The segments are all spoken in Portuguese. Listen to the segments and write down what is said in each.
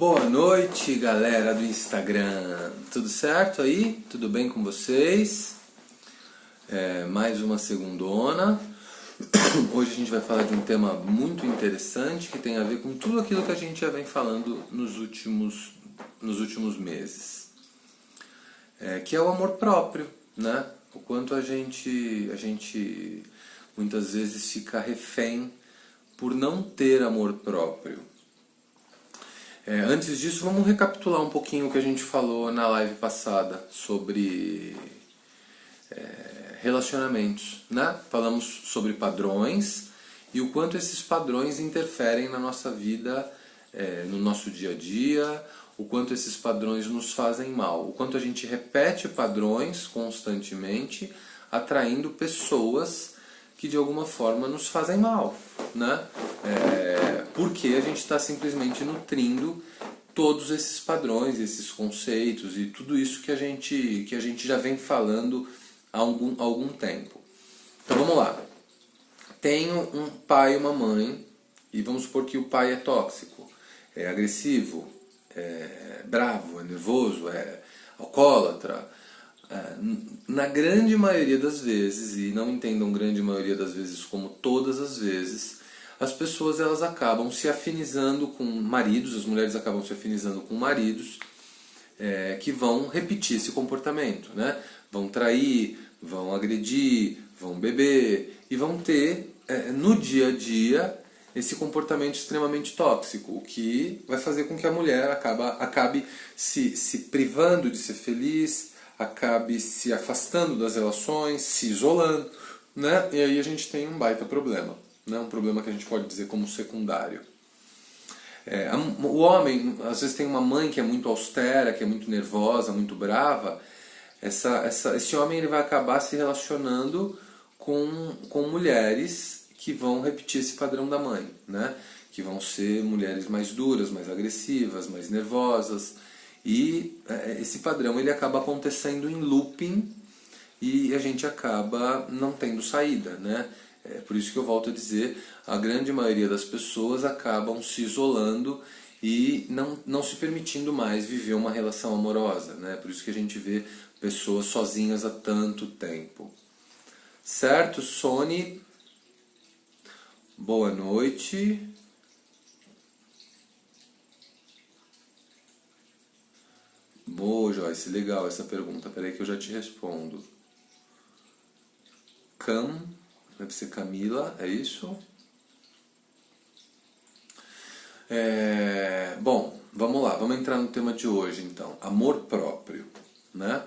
Boa noite, galera do Instagram. Tudo certo aí? Tudo bem com vocês? Mais uma segundona. Hoje a gente vai falar de um tema muito interessante que tem a ver com tudo aquilo que a gente já vem falando nos últimos meses. Que é o amor próprio, né? O quanto a gente muitas vezes fica refém por não ter amor próprio. Antes disso, vamos recapitular um pouquinho o que a gente falou na live passada sobre relacionamentos, né? Falamos sobre padrões e o quanto esses padrões interferem na nossa vida, no nosso dia a dia, o quanto esses padrões nos fazem mal, o quanto a gente repete padrões constantemente, atraindo pessoas que de alguma forma nos fazem mal, né? Porque a gente está simplesmente nutrindo todos esses padrões, esses conceitos e tudo isso que a gente já vem falando há algum tempo. Então vamos lá. Tenho um pai e uma mãe, e vamos supor que o pai é tóxico, é agressivo, é bravo, é nervoso, é alcoólatra. Na grande maioria das vezes, e não entendam grande maioria das vezes como todas as vezes, as pessoas elas acabam se afinizando com maridos, as mulheres acabam se afinizando com maridos que vão repetir esse comportamento, né? Vão trair, vão agredir, vão beber e vão ter no dia a dia esse comportamento extremamente tóxico, o que vai fazer com que a mulher acabe se privando de ser feliz, acabe se afastando das relações, se isolando, né? E aí a gente tem um baita problema, né? Um problema que a gente pode dizer como secundário. O homem, às vezes, tem uma mãe que é muito austera, que é muito nervosa, muito brava. Esse homem ele vai acabar se relacionando com mulheres que vão repetir esse padrão da mãe, né? Que vão ser mulheres mais duras, mais agressivas, mais nervosas. E esse padrão ele acaba acontecendo em looping e a gente acaba não tendo saída, né? Por isso que eu volto a dizer, a grande maioria das pessoas acabam se isolando e não se permitindo mais viver uma relação amorosa, né? Por isso que a gente vê pessoas sozinhas há tanto tempo. Certo, Sony? Boa noite. Boa, Joyce, legal essa pergunta. Peraí que eu já te respondo. Deve ser Camila, é isso? Bom, vamos lá, vamos entrar no tema de hoje então. Amor próprio, né?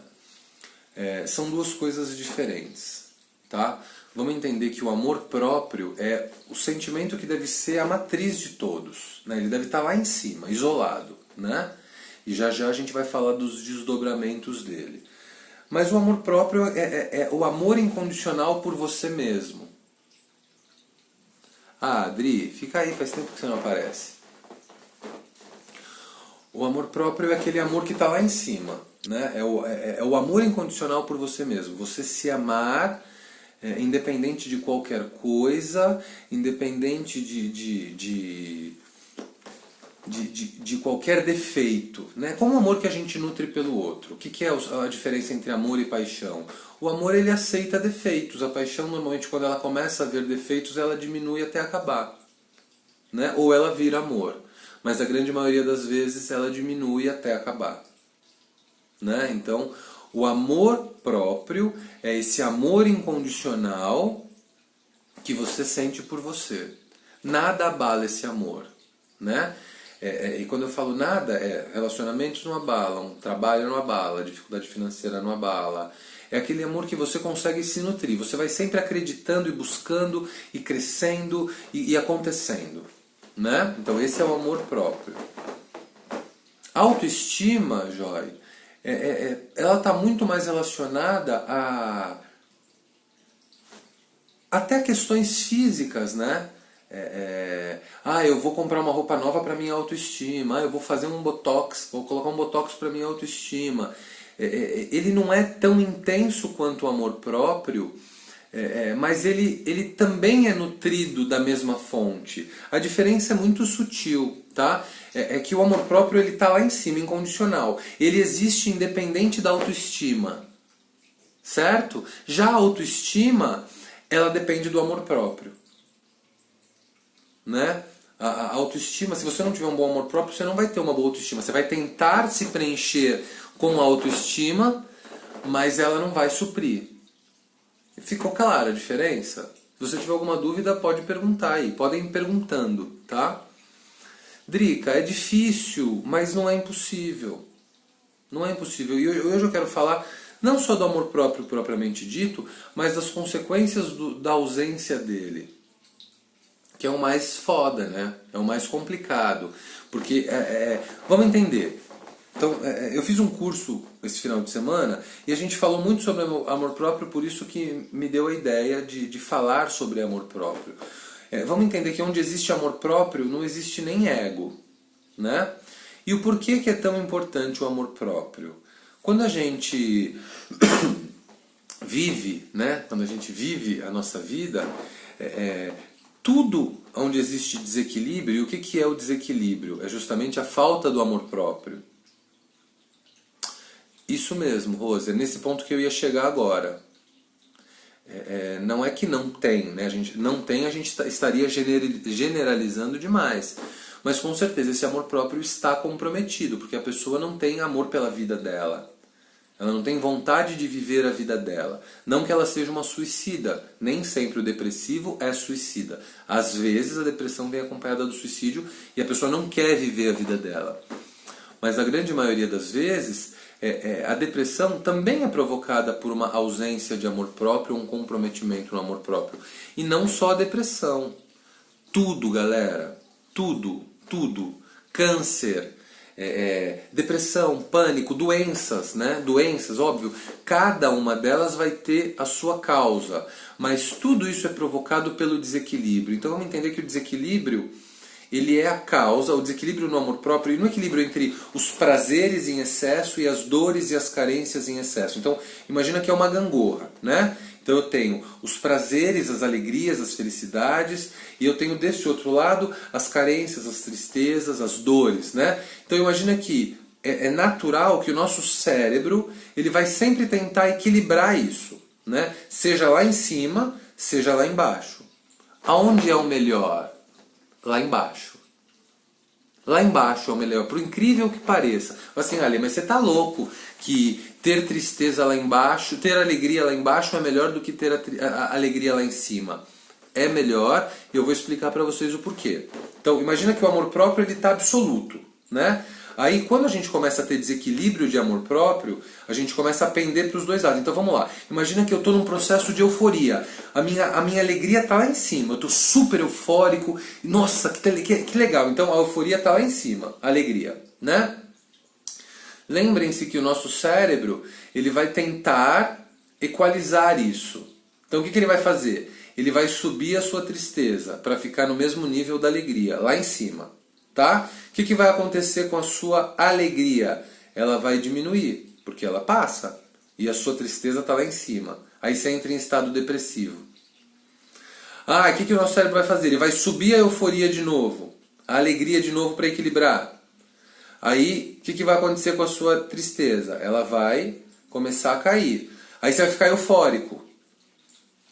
São duas coisas diferentes, tá? Vamos entender que o amor próprio é o sentimento que deve ser a matriz de todos, né? Ele deve estar lá em cima, isolado, né? E já já a gente vai falar dos desdobramentos dele. Mas o amor próprio é o amor incondicional por você mesmo. Ah, Adri, fica aí, faz tempo que você não aparece. O amor próprio é aquele amor que está lá em cima, né? É o amor incondicional por você mesmo. Você se amar, independente de qualquer coisa, independente de qualquer defeito, né? Como o amor que a gente nutre pelo outro. O que é a diferença entre amor e paixão? O amor ele aceita defeitos, a paixão normalmente quando ela começa a ver defeitos ela diminui até acabar, né? Ou ela vira amor, mas a grande maioria das vezes ela diminui até acabar, né? Então o amor próprio é esse amor incondicional que você sente por você. Nada abala esse amor, né? E quando eu falo nada, relacionamentos não abalam, trabalho não abala, dificuldade financeira não abala. É aquele amor que você consegue se nutrir. Você vai sempre acreditando e buscando e crescendo e acontecendo, né? Então esse é o amor próprio. Autoestima, Joy, ela está muito mais relacionada a até questões físicas, né? Eu vou comprar uma roupa nova para minha autoestima, eu vou fazer um botox, vou colocar um botox para minha autoestima. Ele não é tão intenso quanto o amor próprio, mas ele também é nutrido da mesma fonte. A diferença é muito sutil, tá? É que o amor próprio ele tá lá em cima, incondicional. Ele existe independente da autoestima, certo? Já a autoestima, ela depende do amor próprio, né? A autoestima, se você não tiver um bom amor próprio, você não vai ter uma boa autoestima. Você vai tentar se preencher com a autoestima, mas ela não vai suprir. Ficou clara a diferença? Se você tiver alguma dúvida, pode perguntar aí. Podem ir perguntando, tá? Drica, é difícil, mas não é impossível. Não é impossível. E hoje eu quero falar não só do amor próprio propriamente dito, mas das consequências da ausência dele. Que é o mais foda, né? É o mais complicado. Porque, vamos entender. Então, eu fiz um curso esse final de semana e a gente falou muito sobre amor próprio, por isso que me deu a ideia de falar sobre amor próprio. Vamos entender que onde existe amor próprio não existe nem ego, né? E o porquê que é tão importante o amor próprio? Quando a gente vive, né? Quando a gente vive a nossa vida, tudo onde existe desequilíbrio, e o que é o desequilíbrio? É justamente a falta do amor próprio. Isso mesmo, Rose, é nesse ponto que eu ia chegar agora. Não é que não tem, né? A gente não tem, a gente estaria generalizando demais. Mas com certeza esse amor próprio está comprometido, porque a pessoa não tem amor pela vida dela. Ela não tem vontade de viver a vida dela. Não que ela seja uma suicida. Nem sempre o depressivo é suicida. Às vezes a depressão vem acompanhada do suicídio e a pessoa não quer viver a vida dela. Mas na grande maioria das vezes, a depressão também é provocada por uma ausência de amor próprio, um comprometimento no amor próprio. E não só a depressão. Tudo, galera. Tudo. Câncer, depressão, pânico, doenças, né? Doenças, óbvio. Cada uma delas vai ter a sua causa. Mas tudo isso é provocado pelo desequilíbrio. Então vamos entender que o desequilíbrio ele é a causa, o desequilíbrio no amor próprio e no equilíbrio entre os prazeres em excesso e as dores e as carências em excesso. Então, imagina que é uma gangorra, né? Então eu tenho os prazeres, as alegrias, as felicidades, e eu tenho desse outro lado as carências, as tristezas, as dores, né? Então imagina que é natural que o nosso cérebro ele vai sempre tentar equilibrar isso, né? Seja lá em cima, seja lá embaixo. Aonde é o melhor? Lá embaixo. Lá embaixo é o melhor, por incrível que pareça. Assim, Ale, mas você tá louco que ter tristeza lá embaixo, ter alegria lá embaixo é melhor do que ter a alegria lá em cima. É melhor e eu vou explicar para vocês o porquê. Então, imagina que o amor próprio ele tá absoluto, né? Aí, quando a gente começa a ter desequilíbrio de amor próprio, a gente começa a pender para os dois lados. Então, vamos lá. Imagina que eu estou num processo de euforia. A minha alegria está lá em cima. Eu estou super eufórico. Nossa, que legal. Então, a euforia está lá em cima. A alegria, né? Lembrem-se que o nosso cérebro ele vai tentar equalizar isso. Então, o que ele vai fazer? Ele vai subir a sua tristeza para ficar no mesmo nível da alegria, lá em cima. Tá? O que vai acontecer com a sua alegria? Ela vai diminuir, porque ela passa. E a sua tristeza está lá em cima. Aí você entra em estado depressivo. O que o nosso cérebro vai fazer? Ele vai subir a euforia de novo. A alegria de novo para equilibrar. Aí, o que vai acontecer com a sua tristeza? Ela vai começar a cair. Aí você vai ficar eufórico.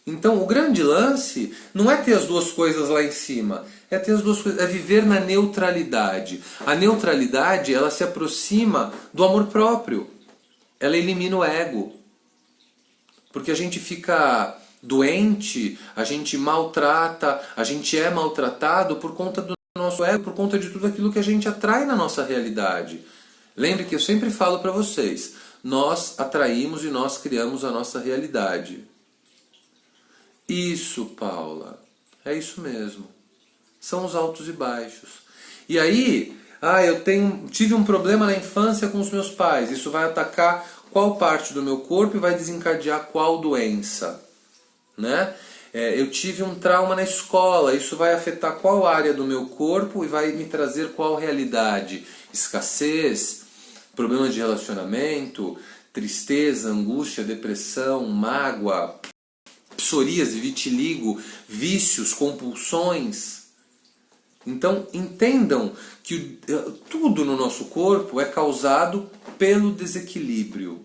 Então, o grande lance não é ter as duas coisas lá em cima, é ter as duas coisas, é viver na neutralidade. A neutralidade, ela se aproxima do amor próprio. Ela elimina o ego. Porque a gente fica doente, a gente maltrata, a gente é maltratado por conta do nosso ego, por conta de tudo aquilo que a gente atrai na nossa realidade. Lembre que eu sempre falo para vocês, nós atraímos e nós criamos a nossa realidade. Isso, Paula. É isso mesmo. São os altos e baixos. E aí, eu tive um problema na infância com os meus pais. Isso vai atacar qual parte do meu corpo e vai desencadear qual doença, né? Eu tive um trauma na escola. Isso vai afetar qual área do meu corpo e vai me trazer qual realidade? Escassez, problemas de relacionamento, tristeza, angústia, depressão, mágoa, psoríase, vitiligo, vícios, compulsões. Então entendam que tudo no nosso corpo é causado pelo desequilíbrio.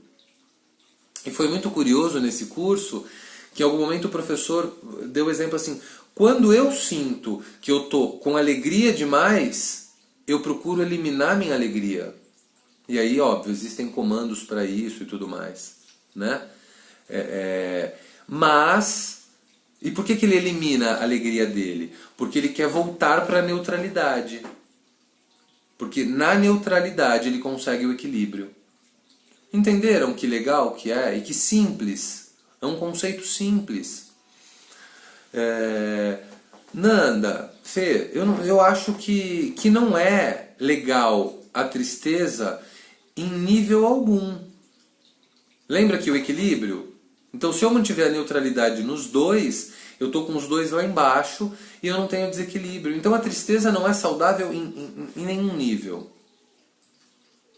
E foi muito curioso nesse curso que em algum momento o professor deu exemplo assim: quando eu sinto que eu tô com alegria demais, eu procuro eliminar minha alegria. E aí, óbvio, existem comandos para isso e tudo mais, né? Mas, e por que ele elimina a alegria dele? Porque ele quer voltar para a neutralidade. Porque na neutralidade ele consegue o equilíbrio. Entenderam que legal que é? E que simples. É um conceito simples. Nanda, Fê, eu acho que não é legal a tristeza em nível algum. Lembra que o equilíbrio? Então, se eu mantiver a neutralidade nos dois, eu estou com os dois lá embaixo e eu não tenho desequilíbrio. Então, a tristeza não é saudável em nenhum nível.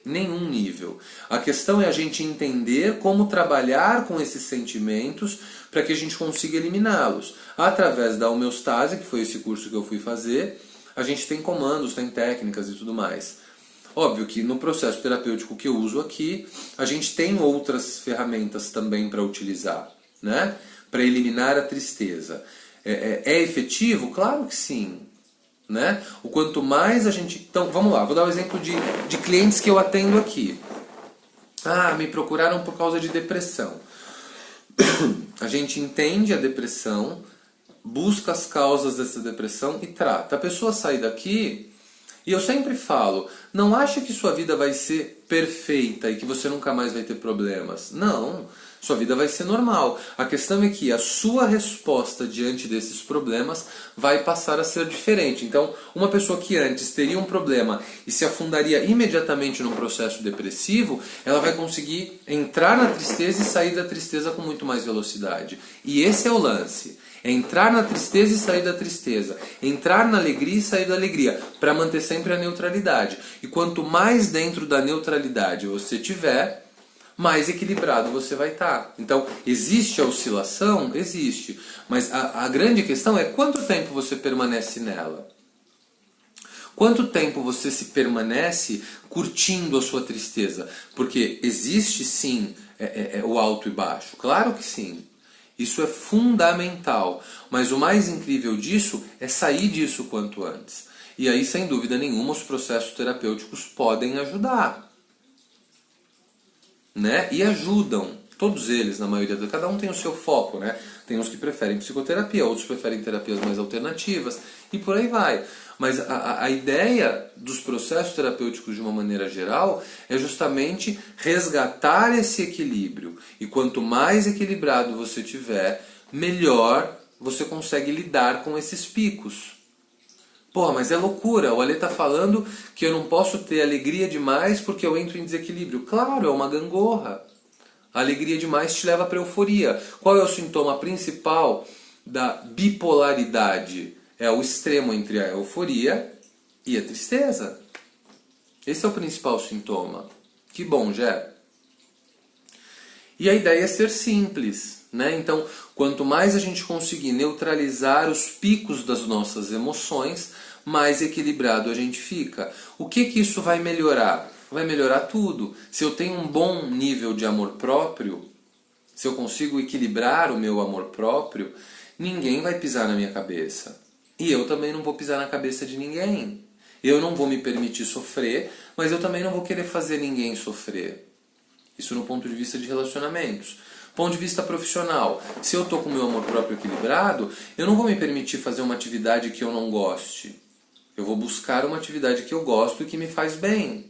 Nenhum nível. A questão é a gente entender como trabalhar com esses sentimentos para que a gente consiga eliminá-los. Através da homeostase, que foi esse curso que eu fui fazer, a gente tem comandos, tem técnicas e tudo mais. Óbvio que no processo terapêutico que eu uso aqui, a gente tem outras ferramentas também para utilizar, né? Para eliminar a tristeza. É efetivo? Claro que sim. Né? O quanto mais a gente... Então, vamos lá, vou dar um exemplo de clientes que eu atendo aqui. Me procuraram por causa de depressão. A gente entende a depressão, busca as causas dessa depressão e trata. A pessoa sai daqui, e eu sempre falo, não acha que sua vida vai ser perfeita e que você nunca mais vai ter problemas. Não, sua vida vai ser normal. A questão é que a sua resposta diante desses problemas vai passar a ser diferente. Então, uma pessoa que antes teria um problema e se afundaria imediatamente num processo depressivo, ela vai conseguir entrar na tristeza e sair da tristeza com muito mais velocidade. E esse é o lance. É entrar na tristeza e sair da tristeza. Entrar na alegria e sair da alegria. Para manter sempre a neutralidade. E quanto mais dentro da neutralidade você tiver, mais equilibrado você vai estar. Então, existe a oscilação? Existe. Mas a grande questão é quanto tempo você permanece nela. Quanto tempo você se permanece curtindo a sua tristeza? Porque existe sim o alto e baixo. Claro que sim. Isso é fundamental. Mas o mais incrível disso é sair disso quanto antes. E aí, sem dúvida nenhuma, os processos terapêuticos podem ajudar. Né? E ajudam. Todos eles, na maioria. Cada um tem o seu foco. Né? Tem uns que preferem psicoterapia, outros preferem terapias mais alternativas. E por aí vai. Mas a ideia dos processos terapêuticos de uma maneira geral é justamente resgatar esse equilíbrio. E quanto mais equilibrado você tiver, melhor você consegue lidar com esses picos. Porra, mas é loucura. O Ale está falando que eu não posso ter alegria demais porque eu entro em desequilíbrio. Claro, é uma gangorra. A alegria demais te leva para euforia. Qual é o sintoma principal da bipolaridade? É o extremo entre a euforia e a tristeza. Esse é o principal sintoma. Que bom, Jé. E a ideia é ser simples, né? Então, quanto mais a gente conseguir neutralizar os picos das nossas emoções, mais equilibrado a gente fica. O que isso vai melhorar? Vai melhorar tudo. Se eu tenho um bom nível de amor próprio, se eu consigo equilibrar o meu amor próprio, ninguém vai pisar na minha cabeça. E eu também não vou pisar na cabeça de ninguém. Eu não vou me permitir sofrer, mas eu também não vou querer fazer ninguém sofrer. Isso no ponto de vista de relacionamentos. Ponto de vista profissional. Se eu estou com o meu amor próprio equilibrado, eu não vou me permitir fazer uma atividade que eu não goste. Eu vou buscar uma atividade que eu gosto e que me faz bem.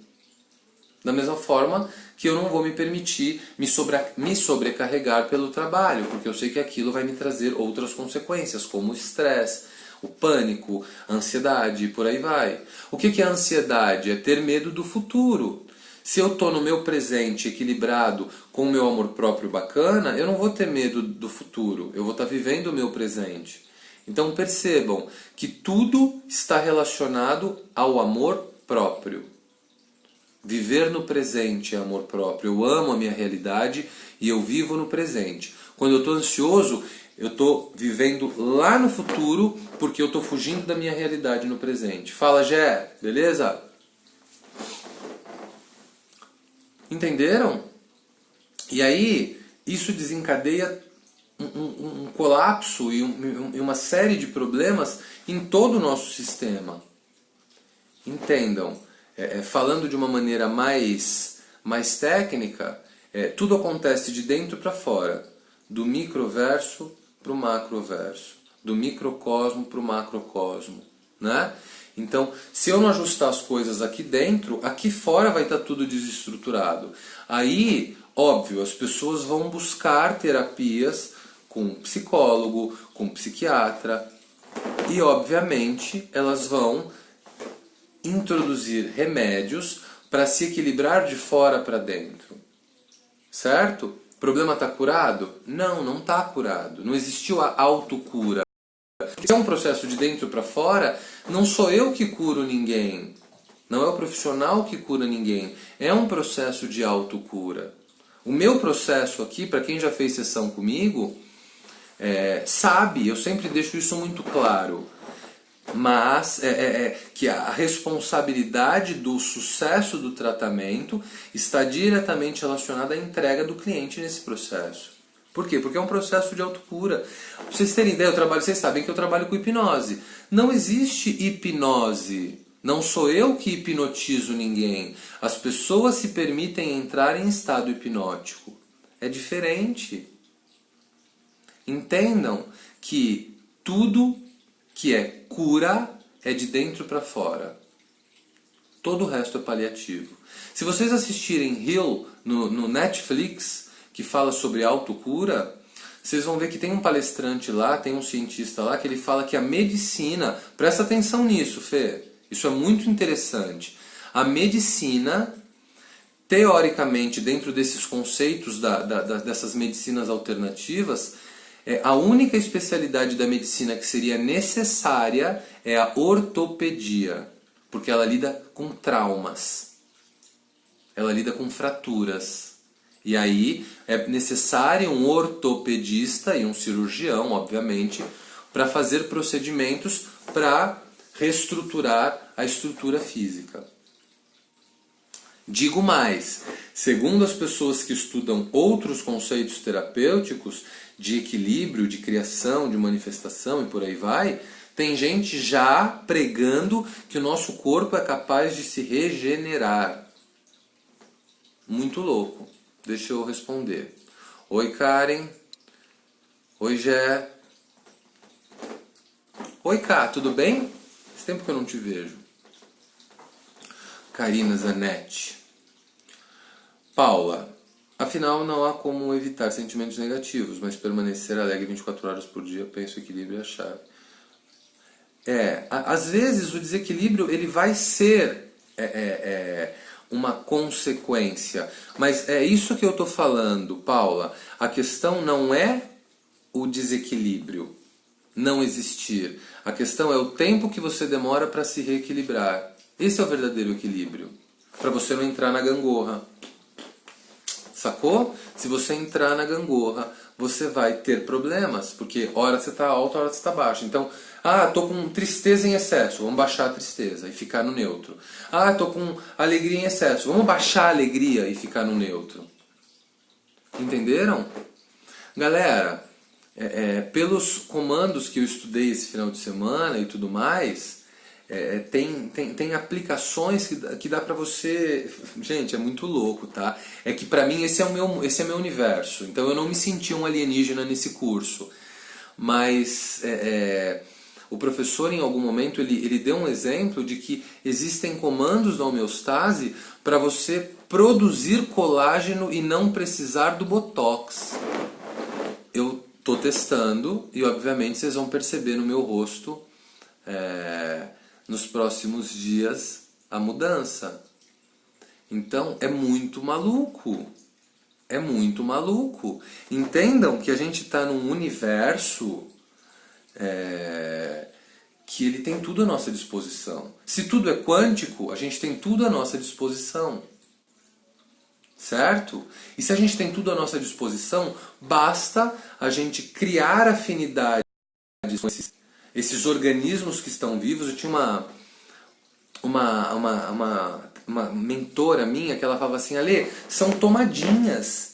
Da mesma forma que eu não vou me permitir me sobrecarregar pelo trabalho, porque eu sei que aquilo vai me trazer outras consequências, como o estresse, o pânico, a ansiedade e por aí vai. O que é a ansiedade? É ter medo do futuro. Se eu estou no meu presente equilibrado com o meu amor próprio bacana, eu não vou ter medo do futuro. Eu vou estar vivendo o meu presente. Então percebam que tudo está relacionado ao amor próprio. Viver no presente é amor próprio. Eu amo a minha realidade e eu vivo no presente. Quando eu estou ansioso, eu estou vivendo lá no futuro porque eu estou fugindo da minha realidade no presente. Fala, Gé, beleza? Entenderam? E aí, isso desencadeia um colapso e uma série de problemas em todo o nosso sistema. Entendam, falando de uma maneira mais técnica, tudo acontece de dentro para fora, do microverso para o macroverso, do microcosmo para o macrocosmo, né? Então, se eu não ajustar as coisas aqui dentro, aqui fora vai estar tudo desestruturado. Aí, óbvio, as pessoas vão buscar terapias com psicólogo, com psiquiatra, e obviamente elas vão introduzir remédios para se equilibrar de fora para dentro. Certo? O problema está curado? Não, não está curado. Não existiu a autocura. Se é um processo de dentro para fora, não sou eu que curo ninguém. Não é o profissional que cura ninguém. É um processo de autocura. O meu processo aqui, para quem já fez sessão comigo, sabe, eu sempre deixo isso muito claro. Mas que a responsabilidade do sucesso do tratamento está diretamente relacionada à entrega do cliente nesse processo. Por quê? Porque é um processo de autocura. Pra vocês terem ideia, vocês sabem que eu trabalho com hipnose. Não existe hipnose. Não sou eu que hipnotizo ninguém. As pessoas se permitem entrar em estado hipnótico. É diferente. Entendam que tudo que é cura é de dentro para fora. Todo o resto é paliativo. Se vocês assistirem Heal no Netflix, que fala sobre autocura, vocês vão ver que tem um palestrante lá, tem um cientista lá, que ele fala que a medicina... Presta atenção nisso, Fê. Isso é muito interessante. A medicina, teoricamente, dentro desses conceitos dessas medicinas alternativas, a única especialidade da medicina que seria necessária é a ortopedia, porque ela lida com traumas, ela lida com fraturas. E aí é necessário um ortopedista e um cirurgião, obviamente, para fazer procedimentos para reestruturar a estrutura física. Digo mais, segundo as pessoas que estudam outros conceitos terapêuticos, de equilíbrio, de criação, de manifestação e por aí vai, tem gente já pregando que o nosso corpo é capaz de se regenerar. Muito louco. Deixa eu responder. Oi, Karen. Oi, Gé. Oi, Ká, tudo bem? Faz tempo que eu não te vejo. Karina Zanetti. Paula. Afinal, não há como evitar sentimentos negativos, mas permanecer alegre 24 horas por dia, penso, equilíbrio é a chave. Às vezes o desequilíbrio ele vai ser uma consequência, mas é isso que eu estou falando, Paula. A questão não é o desequilíbrio não existir. A questão é o tempo que você demora para se reequilibrar. Esse é o verdadeiro equilíbrio, para você não entrar na gangorra. Sacou? Se você entrar na gangorra, você vai ter problemas, porque hora você está alto, hora você está baixo. Então, tô com tristeza em excesso, vamos baixar a tristeza e ficar no neutro. Tô com alegria em excesso, vamos baixar a alegria e ficar no neutro. Entenderam? Galera, pelos comandos que eu estudei esse final de semana e tudo mais, tem aplicações que dá pra você... Gente, é muito louco, tá? É que pra mim esse é meu universo. Então eu não me senti um alienígena nesse curso. Mas o professor em algum momento ele deu um exemplo de que existem comandos da homeostase para você produzir colágeno e não precisar do botox. Eu tô testando e obviamente vocês vão perceber no meu rosto... nos próximos dias a mudança. Então é muito maluco. É muito maluco. Entendam que a gente está num universo que ele tem tudo à nossa disposição. Se tudo é quântico, a gente tem tudo à nossa disposição. certo? E se a gente tem tudo à nossa disposição, basta a gente criar afinidade com esses organismos que estão vivos. Eu tinha uma mentora minha que ela falava assim, Ale, são tomadinhas.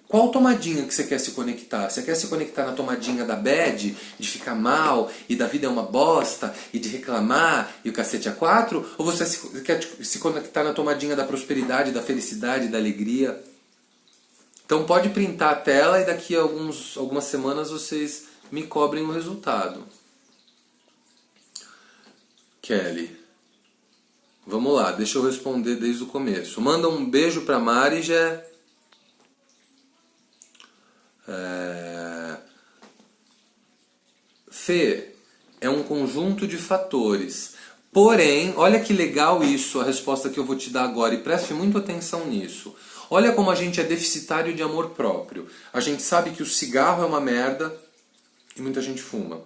Qual tomadinha que você quer se conectar? Você quer se conectar na tomadinha da bad, de ficar mal, e da vida é uma bosta, e de reclamar, e o cacete a quatro? Ou você quer se conectar na tomadinha da prosperidade, da felicidade, da alegria? Então pode printar a tela e daqui a algumas semanas vocês me cobrem o resultado. Kelly. Vamos lá, deixa eu responder desde o começo. Manda um beijo pra Mari, Jé. Fê, é um conjunto de fatores. Porém, olha que legal isso, a resposta que eu vou te dar agora, e preste muito atenção nisso. Olha como a gente é deficitário de amor próprio. A gente sabe que o cigarro é uma merda e muita gente fuma.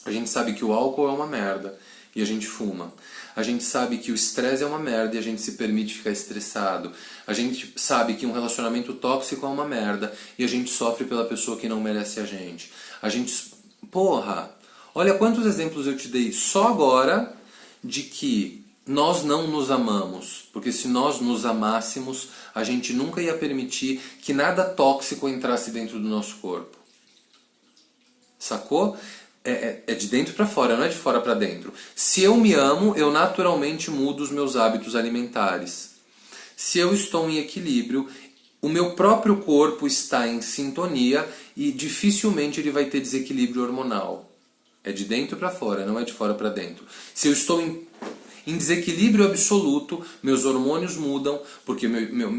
A gente sabe que o álcool é uma merda e a gente fuma. A gente sabe que o estresse é uma merda e a gente se permite ficar estressado. A gente sabe que um relacionamento tóxico é uma merda e a gente sofre pela pessoa que não merece a gente. A gente... Porra! Olha quantos exemplos eu te dei só agora de que nós não nos amamos. Porque se nós nos amássemos, a gente nunca ia permitir que nada tóxico entrasse dentro do nosso corpo. Sacou? É de dentro para fora, não é de fora para dentro. Se eu me amo, eu naturalmente mudo os meus hábitos alimentares. Se eu estou em equilíbrio, o meu próprio corpo está em sintonia e dificilmente ele vai ter desequilíbrio hormonal. É de dentro para fora, não é de fora para dentro. Se eu estou em desequilíbrio absoluto, meus hormônios mudam, porque meu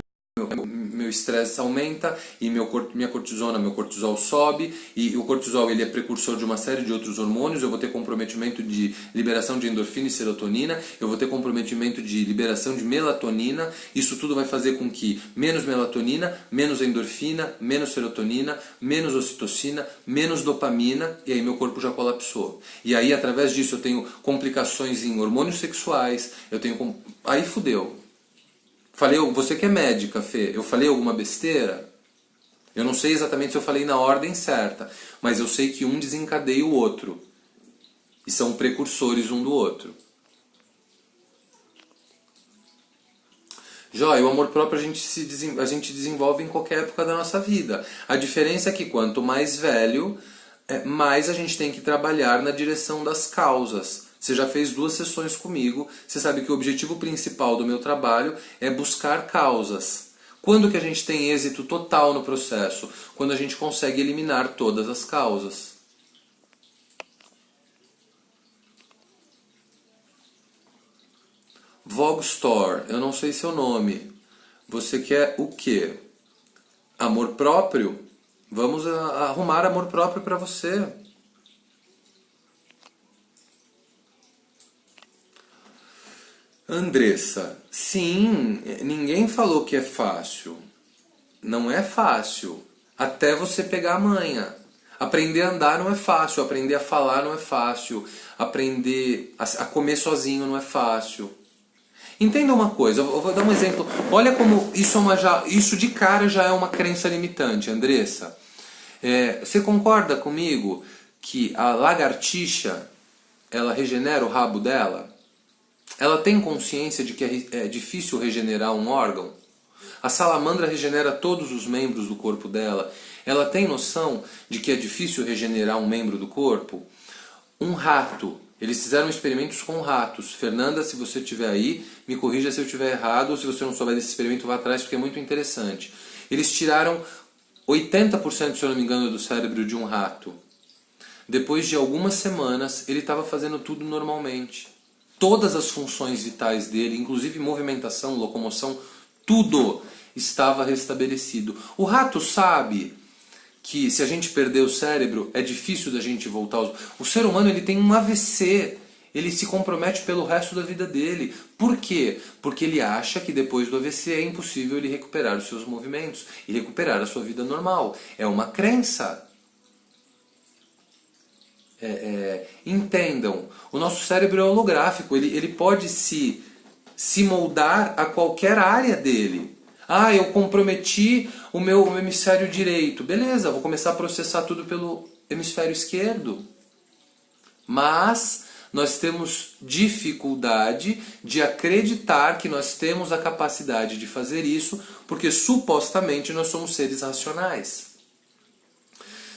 estresse aumenta e minha cortisona, meu cortisol sobe, e o cortisol ele é precursor de uma série de outros hormônios. Eu vou ter comprometimento de liberação de endorfina e serotonina, eu vou ter comprometimento de liberação de melatonina. Isso tudo vai fazer com que menos melatonina, menos endorfina, menos serotonina, menos ocitocina, menos dopamina, e aí meu corpo já colapsou. E aí através disso eu tenho complicações em hormônios sexuais, aí fudeu. Falei, você que é médica, Fê, eu falei alguma besteira? Eu não sei exatamente se eu falei na ordem certa, mas eu sei que um desencadeia o outro. E são precursores um do outro. Joia, o amor próprio a gente desenvolve em qualquer época da nossa vida. A diferença é que quanto mais velho, mais a gente tem que trabalhar na direção das causas. Você já fez 2 sessões comigo, você sabe que o objetivo principal do meu trabalho é buscar causas. Quando que a gente tem êxito total no processo? Quando a gente consegue eliminar todas as causas. Vogue Store, eu não sei seu nome. Você quer o quê? Amor próprio? Vamos arrumar amor próprio para você. Andressa, sim, ninguém falou que é fácil. Não é fácil. Até você pegar a manha. Aprender a andar não é fácil, aprender a falar não é fácil, aprender a comer sozinho não é fácil. Entenda uma coisa, eu vou dar um exemplo. Olha como isso de cara já é uma crença limitante, Andressa. Você concorda comigo que a lagartixa, ela regenera o rabo dela? Ela tem consciência de que é difícil regenerar um órgão? A salamandra regenera todos os membros do corpo dela. Ela tem noção de que é difícil regenerar um membro do corpo? Um rato. Eles fizeram experimentos com ratos. Fernanda, se você estiver aí, me corrija se eu estiver errado, ou se você não souber desse experimento, vá atrás, porque é muito interessante. Eles tiraram 80%, se eu não me engano, do cérebro de um rato. Depois de algumas semanas, ele estava fazendo tudo normalmente. Todas as funções vitais dele, inclusive movimentação, locomoção, tudo estava restabelecido. O rato sabe que se a gente perder o cérebro, é difícil da gente voltar. O ser humano ele tem um AVC, ele se compromete pelo resto da vida dele. Por quê? Porque ele acha que depois do AVC é impossível ele recuperar os seus movimentos e recuperar a sua vida normal. É uma crença. Entendam, o nosso cérebro é holográfico, ele pode se moldar a qualquer área dele. Ah, eu comprometi o meu hemisfério direito. Beleza, vou começar a processar tudo pelo hemisfério esquerdo. Mas nós temos dificuldade de acreditar que nós temos a capacidade de fazer isso, porque supostamente nós somos seres racionais.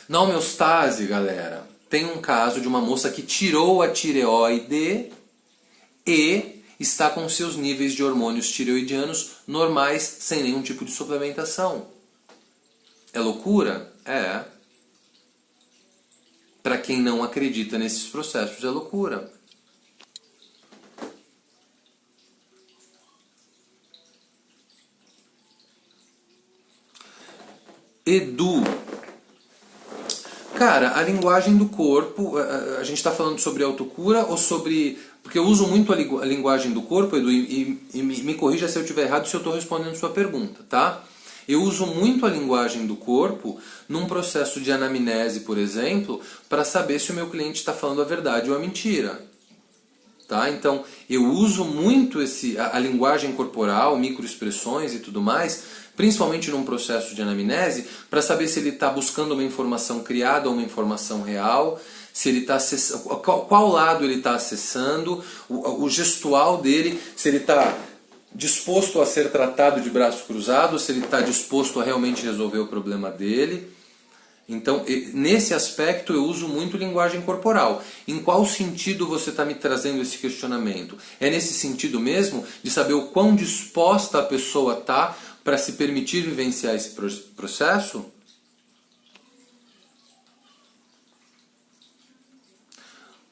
Na homeostase, galera, tem um caso de uma moça que tirou a tireoide e está com seus níveis de hormônios tireoidianos normais, sem nenhum tipo de suplementação. É loucura? É. Para quem não acredita nesses processos, é loucura. Edu. Cara, a linguagem do corpo, a gente está falando sobre autocura ou sobre... Porque eu uso muito a linguagem do corpo, Edu, e me corrija se eu estiver errado, se eu estou respondendo sua pergunta, tá? Eu uso muito a linguagem do corpo num processo de anamnese, por exemplo, para saber se o meu cliente está falando a verdade ou a mentira. Tá? Então, eu uso muito a linguagem corporal, microexpressões e tudo mais, principalmente num processo de anamnese, para saber se ele está buscando uma informação criada ou uma informação real, se ele está qual lado ele está acessando, o gestual dele, se ele está disposto a ser tratado de braço cruzado, se ele está disposto a realmente resolver o problema dele. Então, nesse aspecto, eu uso muito linguagem corporal. Em qual sentido você está me trazendo esse questionamento? É nesse sentido mesmo de saber o quão disposta a pessoa está para se permitir vivenciar esse processo?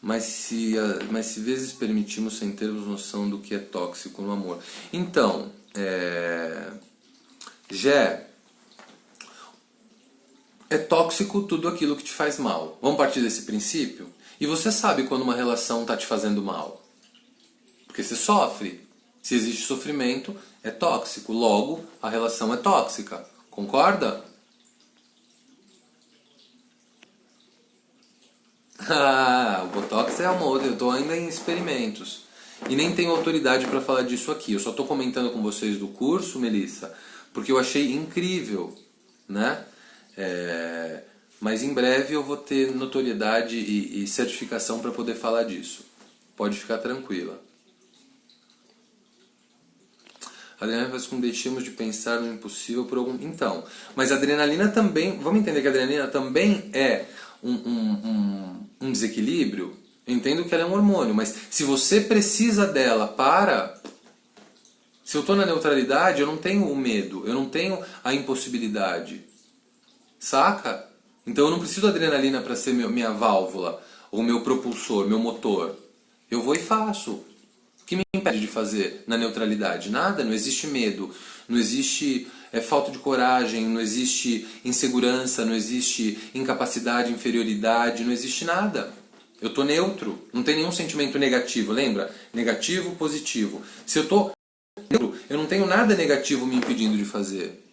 Mas se vezes permitimos sem termos noção do que é tóxico no amor. Então, Gé, é tóxico tudo aquilo que te faz mal. Vamos partir desse princípio? E você sabe quando uma relação está te fazendo mal. Porque você sofre. Se existe sofrimento, é tóxico. Logo, a relação é tóxica. Concorda? Ah, o Botox é uma outra. Eu estou ainda em experimentos. E nem tenho autoridade para falar disso aqui. Eu só estou comentando com vocês do curso, Melissa, porque eu achei incrível, né? Mas em breve eu vou ter notoriedade e certificação para poder falar disso. Pode ficar tranquila. A adrenalina faz com que deixemos de pensar no impossível por algum... Então, mas a adrenalina também... Vamos entender que a adrenalina também é um desequilíbrio. Eu entendo que ela é um hormônio, mas se você precisa dela para... Se eu estou na neutralidade, eu não tenho o medo, eu não tenho a impossibilidade. Saca? Então eu não preciso da adrenalina para ser minha válvula, ou meu propulsor, meu motor. Eu vou e faço. O que me impede de fazer na neutralidade? Nada, não existe medo, não existe falta de coragem, não existe insegurança, não existe incapacidade, inferioridade, não existe nada. Eu estou neutro, não tem nenhum sentimento negativo, lembra? Negativo, positivo. Se eu estou neutro, eu não tenho nada negativo me impedindo de fazer.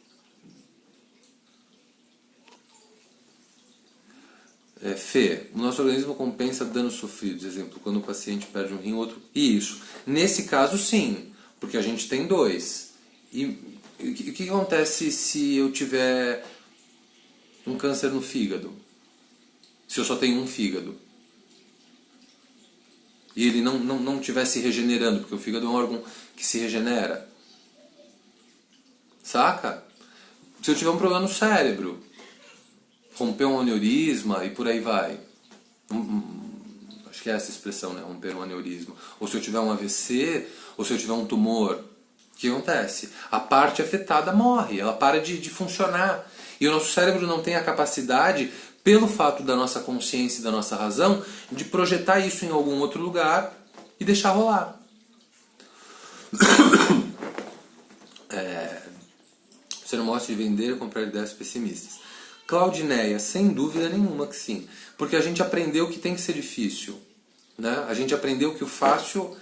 Fê, o nosso organismo compensa danos sofridos, exemplo, quando o paciente perde um rim, outro... Isso. Nesse caso, sim, porque a gente tem dois. E o que acontece se eu tiver um câncer no fígado? Se eu só tenho um fígado? E ele não estiver se regenerando, porque o fígado é um órgão que se regenera. Saca? Se eu tiver um problema no cérebro, romper um aneurisma e por aí vai. Acho que é essa expressão, né? Romper um aneurisma. Ou se eu tiver um AVC, ou se eu tiver um tumor. O que acontece? A parte afetada morre, ela para de funcionar. E o nosso cérebro não tem a capacidade, pelo fato da nossa consciência e da nossa razão, de projetar isso em algum outro lugar e deixar rolar. Você não gosta de vender ou comprar ideias pessimistas. Claudineia, sem dúvida nenhuma que sim. Porque a gente aprendeu que tem que ser difícil. Né? A gente aprendeu que o fácil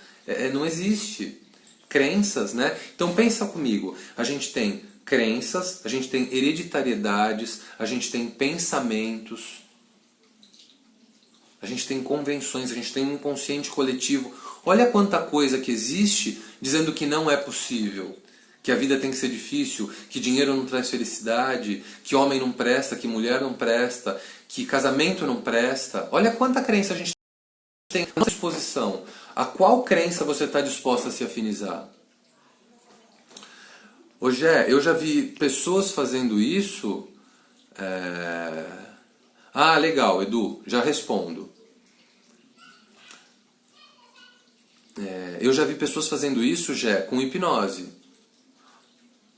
não existe. Crenças, né? Então pensa comigo. A gente tem crenças, a gente tem hereditariedades, a gente tem pensamentos, a gente tem convenções, a gente tem um inconsciente coletivo. Olha quanta coisa que existe dizendo que não é possível. que a vida tem que ser difícil, que dinheiro não traz felicidade, que homem não presta, que mulher não presta, que casamento não presta. Olha quanta crença a gente tem à nossa disposição. A qual crença você está disposta a se afinizar? Hoje eu já vi pessoas fazendo isso. Ah, legal, Edu, já respondo. Eu já vi pessoas fazendo isso, com hipnose.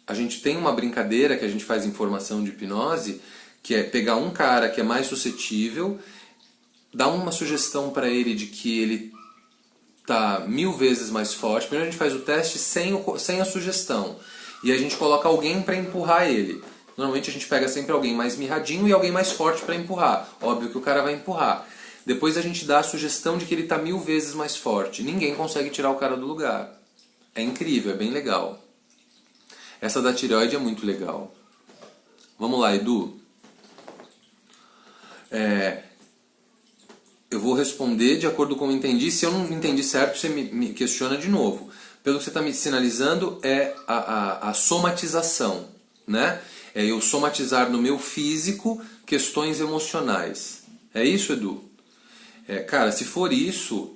A gente tem uma brincadeira que a gente faz em formação de hipnose, que é pegar um cara que é mais suscetível, dar uma sugestão para ele de que ele tá 1000 vezes mais forte. Primeiro a gente faz o teste sem a sugestão. E a gente coloca alguém para empurrar ele. Normalmente a gente pega sempre alguém mais mirradinho e alguém mais forte para empurrar. Óbvio que o cara vai empurrar. Depois a gente dá a sugestão de que ele está 1000 vezes mais forte. Ninguém consegue tirar o cara do lugar. É incrível, é bem legal. Essa da tireoide é muito legal. Vamos lá, Edu. Eu vou responder de acordo com o que eu entendi. Se eu não entendi certo, você me questiona de novo. Pelo que você está me sinalizando, é a somatização, né? É eu somatizar no meu físico questões emocionais. É isso, Edu? Cara, se for isso,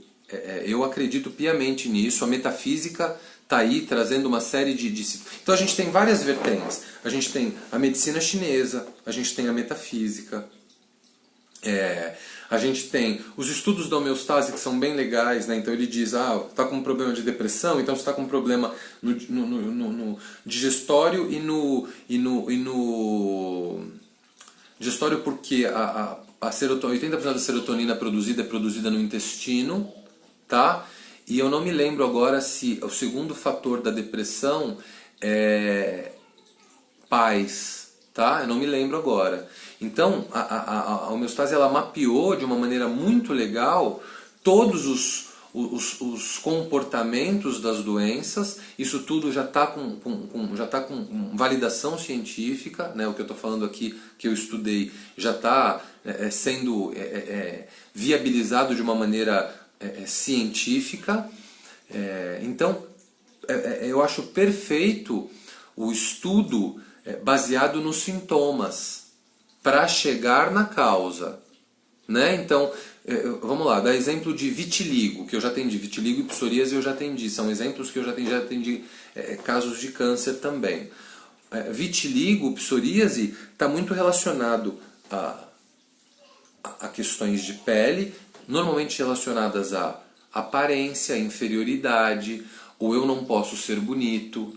eu acredito piamente nisso. A metafísica está aí trazendo uma série de... Então a gente tem várias vertentes. A gente tem a medicina chinesa, a gente tem a metafísica, a gente tem os estudos da homeostase que são bem legais, né? Então ele diz, está com um problema de depressão, então você está com um problema no digestório e no digestório porque a serotonina, 80% da serotonina produzida é produzida no intestino, tá? E eu não me lembro agora se o segundo fator da depressão é paz, tá? Eu não me lembro agora. Então, a homeostase ela mapeou de uma maneira muito legal todos os comportamentos das doenças. Isso tudo já está com validação científica, né? O que eu estou falando aqui, que eu estudei, já está sendo viabilizado de uma maneira científica. Então, eu acho perfeito o estudo baseado nos sintomas para chegar na causa, né? Então, vamos lá, dá exemplo de vitiligo, que eu já atendi, vitiligo e psoríase eu já atendi, são exemplos que eu já atendi casos de câncer também. Vitiligo, psoríase, está muito relacionado a questões de pele, normalmente relacionadas à aparência, inferioridade, ou eu não posso ser bonito.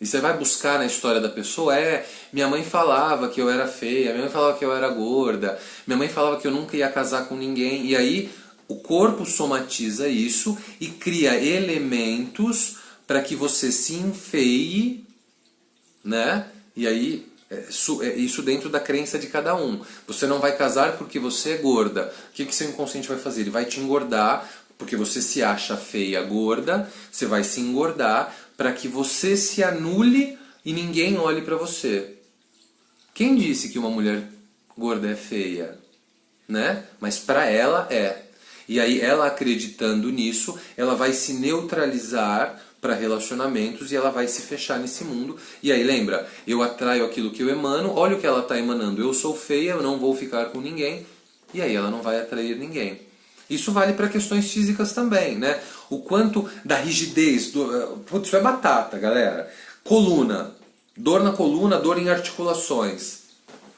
E você vai buscar na história da pessoa, minha mãe falava que eu era feia, minha mãe falava que eu era gorda, minha mãe falava que eu nunca ia casar com ninguém. E aí o corpo somatiza isso e cria elementos para que você se enfeie, né? E aí, isso dentro da crença de cada um. Você não vai casar porque você é gorda. O que seu inconsciente vai fazer? Ele vai te engordar, porque você se acha feia, gorda, você vai se engordar para que você se anule e ninguém olhe para você. Quem disse que uma mulher gorda é feia? Né? Mas para ela é. E aí ela acreditando nisso, ela vai se neutralizar para relacionamentos e ela vai se fechar nesse mundo. E aí lembra, eu atraio aquilo que eu emano, olha o que ela está emanando, eu sou feia, eu não vou ficar com ninguém, e aí ela não vai atrair ninguém. Isso vale para questões físicas também, né? O quanto da rigidez, putz, isso é batata, galera. Coluna, dor na coluna, dor em articulações.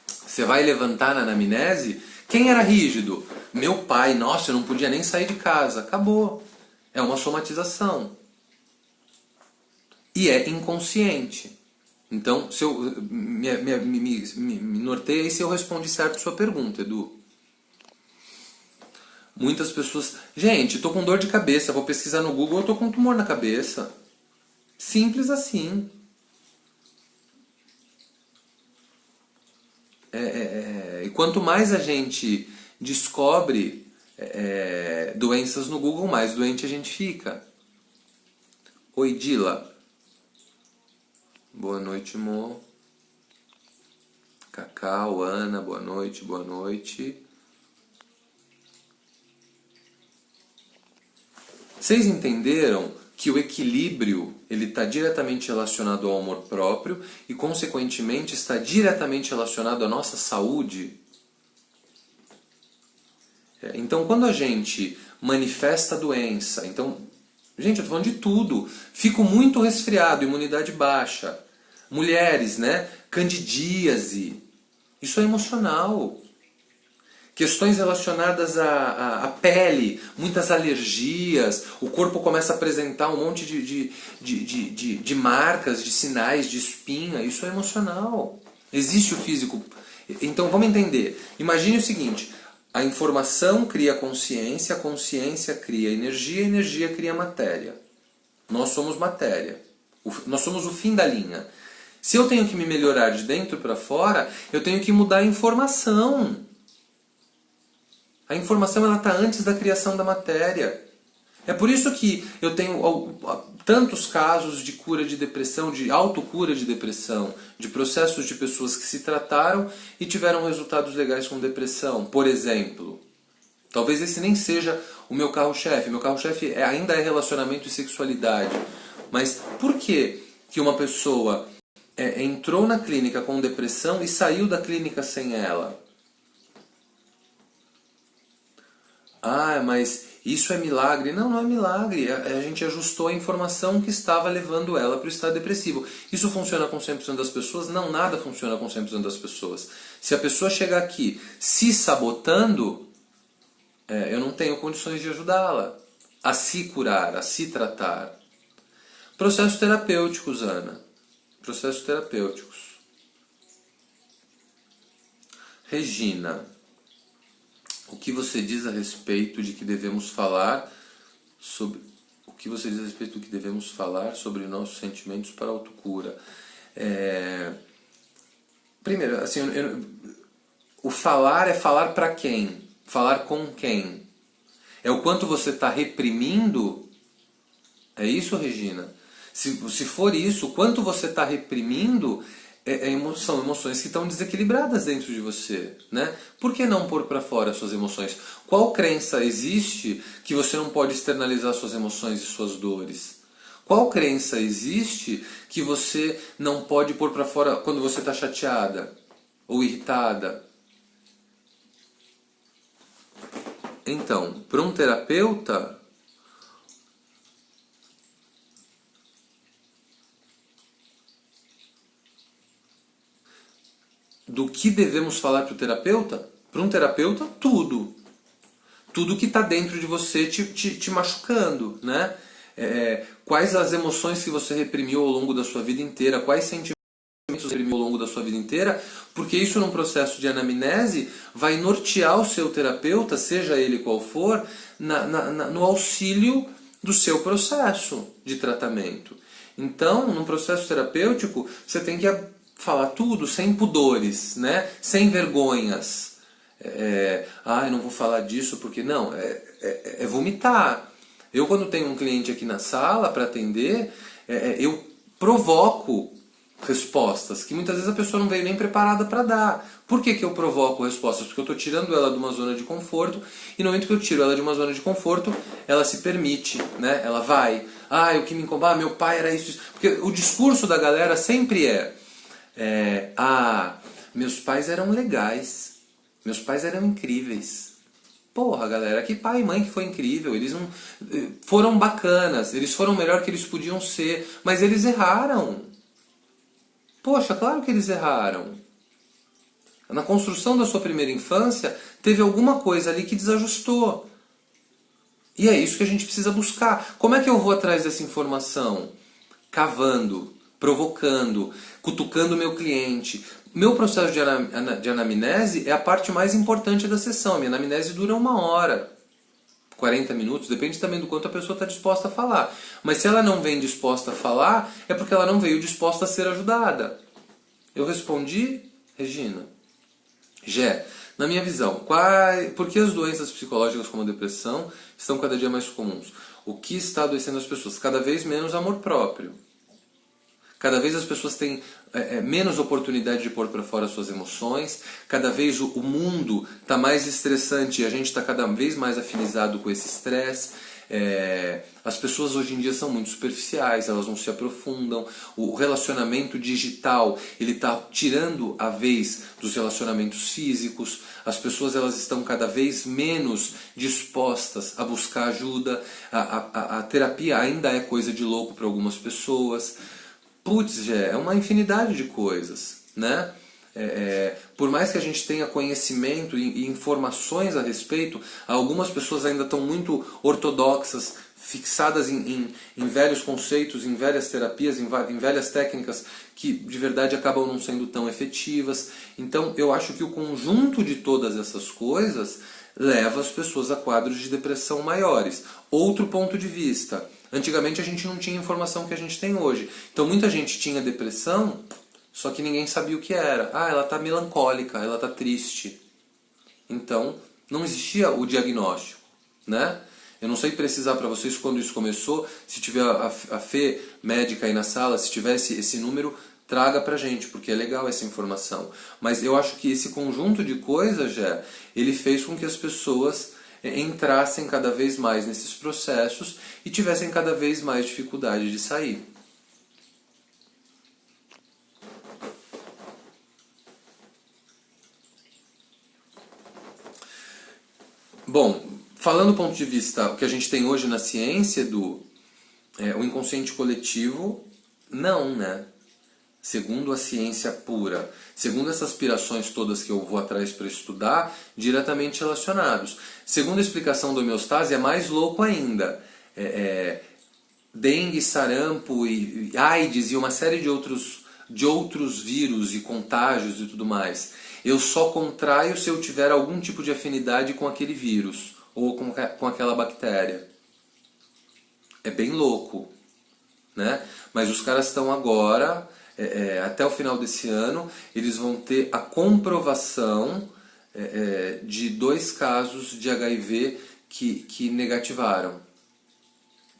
Você vai levantar na anamnese, quem era rígido? Meu pai, nossa, eu não podia nem sair de casa. Acabou. É uma somatização. E é inconsciente. Então, se eu me norteia aí se eu respondi certo a sua pergunta, Edu. Muitas pessoas... Gente, tô com dor de cabeça, vou pesquisar no Google, eu tô com um tumor na cabeça. Simples assim. E quanto mais a gente descobre doenças no Google, mais doente a gente fica. Oi, Dila. Boa noite, Mo. Cacau, Ana, boa noite, boa noite. Vocês entenderam que o equilíbrio ele está diretamente relacionado ao amor próprio e, consequentemente, está diretamente relacionado à nossa saúde. Então, quando a gente manifesta a doença, então, gente, eu estou falando de tudo, fico muito resfriado, imunidade baixa, mulheres, né, candidíase, isso é emocional. Questões relacionadas à pele, muitas alergias, o corpo começa a apresentar um monte de marcas, de sinais, de espinha, isso é emocional. Existe o físico. Então vamos entender. Imagine o seguinte, a informação cria a consciência cria energia, a energia cria matéria. Nós somos matéria. Nós somos o fim da linha. Se eu tenho que me melhorar de dentro para fora, eu tenho que mudar a informação. A informação ela está antes da criação da matéria. É por isso que eu tenho tantos casos de cura de depressão, de autocura de depressão, de processos de pessoas que se trataram e tiveram resultados legais com depressão. Por exemplo, talvez esse nem seja o meu carro-chefe. Meu carro-chefe ainda é relacionamento e sexualidade. Mas por que uma pessoa entrou na clínica com depressão e saiu da clínica sem ela? Ah, mas isso é milagre? Não, não é milagre. A gente ajustou a informação que estava levando ela para o estado depressivo. Isso funciona com 100% das pessoas? Não, nada funciona com 100% das pessoas. Se a pessoa chegar aqui se sabotando, eu não tenho condições de ajudá-la a se curar, a se tratar. Processos terapêuticos, Ana. Processos terapêuticos. Regina. O que você diz a respeito de que devemos falar sobre nossos sentimentos para a autocura? Primeiro, assim, o falar é falar para quem? Falar com quem? É o quanto você está reprimindo? É isso, Regina? Se for isso, o quanto você está reprimindo são emoções que estão desequilibradas dentro de você, né? Por que não pôr para fora as suas emoções? Qual crença existe que você não pode externalizar suas emoções e suas dores? Qual crença existe que você não pode pôr para fora quando você está chateada ou irritada? Então, para um terapeuta, do que devemos falar para o terapeuta? Para um terapeuta, tudo. Tudo que está dentro de você te machucando, né? Quais as emoções que você reprimiu ao longo da sua vida inteira? Quais sentimentos você reprimiu ao longo da sua vida inteira? Porque isso num processo de anamnese vai nortear o seu terapeuta, seja ele qual for, no auxílio do seu processo de tratamento. Então, num processo terapêutico, você tem que falar tudo sem pudores, né? Sem vergonhas. Eu não vou falar disso porque... Não, é vomitar. Eu, quando tenho um cliente aqui na sala para atender, eu provoco respostas que muitas vezes a pessoa não veio nem preparada para dar. Por que eu provoco respostas? Porque eu estou tirando ela de uma zona de conforto e no momento que eu tiro ela de uma zona de conforto, ela se permite, né? Ela vai. O que me incomoda, meu pai era isso. Porque o discurso da galera sempre meus pais eram legais, meus pais eram incríveis. Porra, galera, que pai e mãe que foi incrível, eles não foram bacanas, eles foram melhor que eles podiam ser, mas eles erraram. Poxa, claro que eles erraram. Na construção da sua primeira infância, teve alguma coisa ali que desajustou. E é isso que a gente precisa buscar. Como é que eu vou atrás dessa informação? Cavando, provocando, cutucando o meu cliente. Meu processo de anamnese é a parte mais importante da sessão. A minha anamnese dura 1 hora, 40 minutos, depende também do quanto a pessoa está disposta a falar. Mas se ela não vem disposta a falar, é porque ela não veio disposta a ser ajudada. Eu respondi, Regina? Gé, na minha visão, por que as doenças psicológicas como a depressão estão cada dia mais comuns? O que está adoecendo as pessoas? Cada vez menos amor próprio. Cada vez as pessoas têm menos oportunidade de pôr para fora suas emoções, cada vez o mundo está mais estressante e a gente está cada vez mais afinizado com esse estresse. As pessoas hoje em dia são muito superficiais, elas não se aprofundam. O relacionamento digital, ele está tirando a vez dos relacionamentos físicos. As pessoas elas estão cada vez menos dispostas a buscar ajuda. A terapia ainda é coisa de louco para algumas pessoas. Putz, é uma infinidade de coisas, né? Por mais que a gente tenha conhecimento e informações a respeito, algumas pessoas ainda estão muito ortodoxas, fixadas em velhos conceitos, em velhas terapias, em velhas técnicas que de verdade acabam não sendo tão efetivas. Então eu acho que o conjunto de todas essas coisas leva as pessoas a quadros de depressão maiores. Outro ponto de vista, antigamente a gente não tinha a informação que a gente tem hoje. Então muita gente tinha depressão, só que ninguém sabia o que era. Ah, ela está melancólica, ela está triste. Então, não existia o diagnóstico, né? Eu não sei precisar para vocês quando isso começou. Se tiver a Fê médica aí na sala, se tiver esse número, traga pra gente, porque é legal essa informação. Mas eu acho que esse conjunto de coisas, já, ele fez com que as pessoas entrassem cada vez mais nesses processos e tivessem cada vez mais dificuldade de sair. Bom, falando do ponto de vista, o que a gente tem hoje na ciência o inconsciente coletivo, não, né? Segundo a ciência pura, segundo essas aspirações todas que eu vou atrás para estudar, diretamente relacionados. Segundo a explicação da homeostase, é mais louco ainda. Dengue, sarampo e AIDS e uma série de outros vírus e contágios e tudo mais. Eu só contraio se eu tiver algum tipo de afinidade com aquele vírus ou com aquela bactéria. É bem louco, né? Mas os caras estão agora, até o final desse ano, eles vão ter a comprovação de 2 casos de HIV que negativaram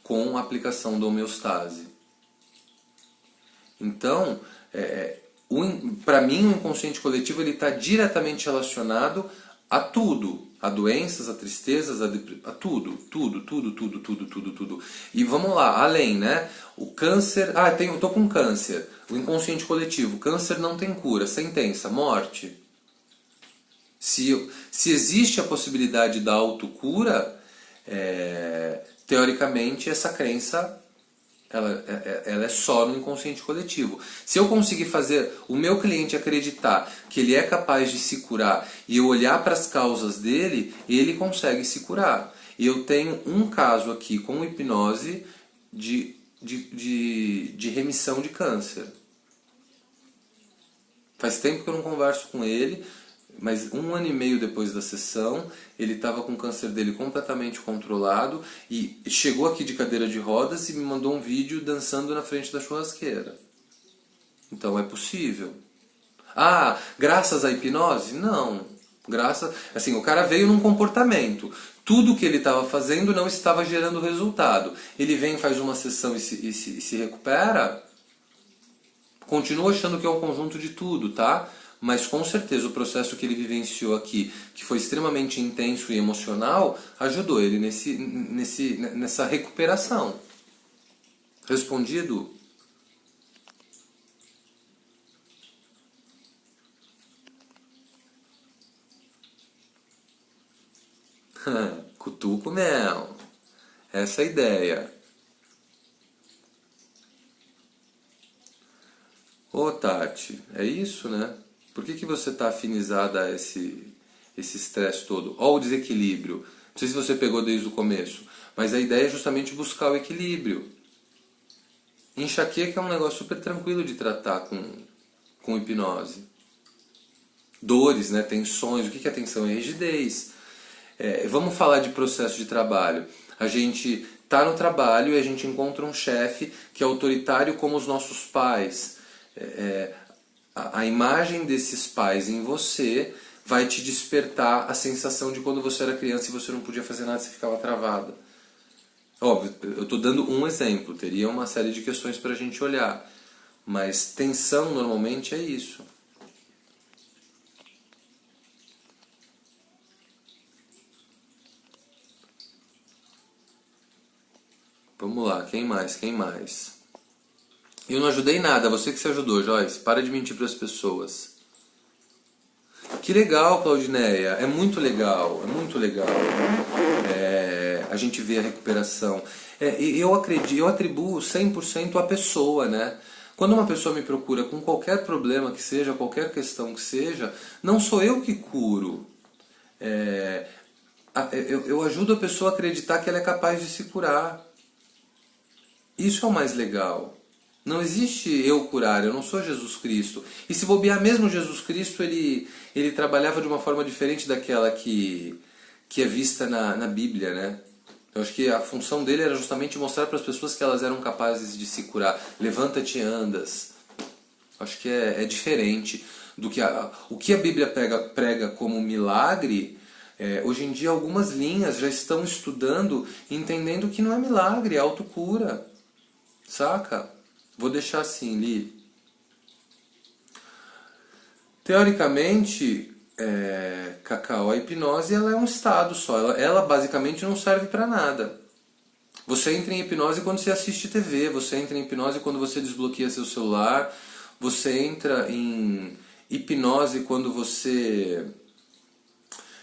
com a aplicação da homeostase. Então, para mim, o inconsciente coletivo está diretamente relacionado a tudo. A doenças, a tristezas, a tudo. Tudo. E vamos lá, além, né? O câncer... eu tô com câncer. O inconsciente coletivo. Câncer não tem cura. Sentença, morte. Se existe a possibilidade da autocura, teoricamente essa crença ela é só no inconsciente coletivo. Se eu conseguir fazer o meu cliente acreditar que ele é capaz de se curar e eu olhar para as causas dele, ele consegue se curar. E eu tenho um caso aqui com hipnose de remissão de câncer. Faz tempo que eu não converso com ele, mas 1 ano e meio depois da sessão, ele estava com o câncer dele completamente controlado e chegou aqui de cadeira de rodas e me mandou um vídeo dançando na frente da churrasqueira. Então é possível. Ah, graças à hipnose? Não. O cara veio num comportamento. Tudo que ele estava fazendo não estava gerando resultado. Ele vem, faz uma sessão e se recupera. Continuo achando que é um conjunto de tudo, tá? Mas com certeza o processo que ele vivenciou aqui, que foi extremamente intenso e emocional, ajudou ele nessa recuperação. Respondido? Cutuco não. Essa é a ideia. Ô Tati, é isso, né? Por que você está afinizada a esse estresse todo? Ó o desequilíbrio. Não sei se você pegou desde o começo, mas a ideia é justamente buscar o equilíbrio. Enxaqueca é um negócio super tranquilo de tratar com hipnose. Dores, né? Tensões. O que é tensão? É rigidez. Vamos falar de processo de trabalho. A gente está no trabalho e a gente encontra um chefe que é autoritário como os nossos pais. A imagem desses pais em você vai te despertar a sensação de quando você era criança e você não podia fazer nada, você ficava travada. Óbvio, eu estou dando um exemplo, teria uma série de questões para a gente olhar, mas tensão normalmente é isso. Vamos lá, quem mais? Quem mais? Eu não ajudei nada, você que se ajudou, Joyce. Para de mentir para as pessoas. Que legal, Claudineia. É muito legal, é muito legal. A gente vê a recuperação. Eu atribuo 100% à pessoa, né? Quando uma pessoa me procura com qualquer problema que seja, qualquer questão que seja, não sou eu que curo. Eu ajudo a pessoa a acreditar que ela é capaz de se curar. Isso é o mais legal. Não existe eu curar, eu não sou Jesus Cristo. E se bobear mesmo Jesus Cristo, ele trabalhava de uma forma diferente daquela que é vista na Bíblia, né? Eu acho que a função dele era justamente mostrar para as pessoas que elas eram capazes de se curar. Levanta-te e andas. Acho que é diferente do que o que a Bíblia prega como milagre. Hoje em dia algumas linhas já estão estudando, entendendo que não é milagre, é autocura. Saca? Vou deixar assim, Li. Teoricamente, Cacau, a hipnose ela é um estado só. Ela basicamente não serve para nada. Você entra em hipnose quando você assiste TV, você entra em hipnose quando você desbloqueia seu celular, você entra em hipnose quando você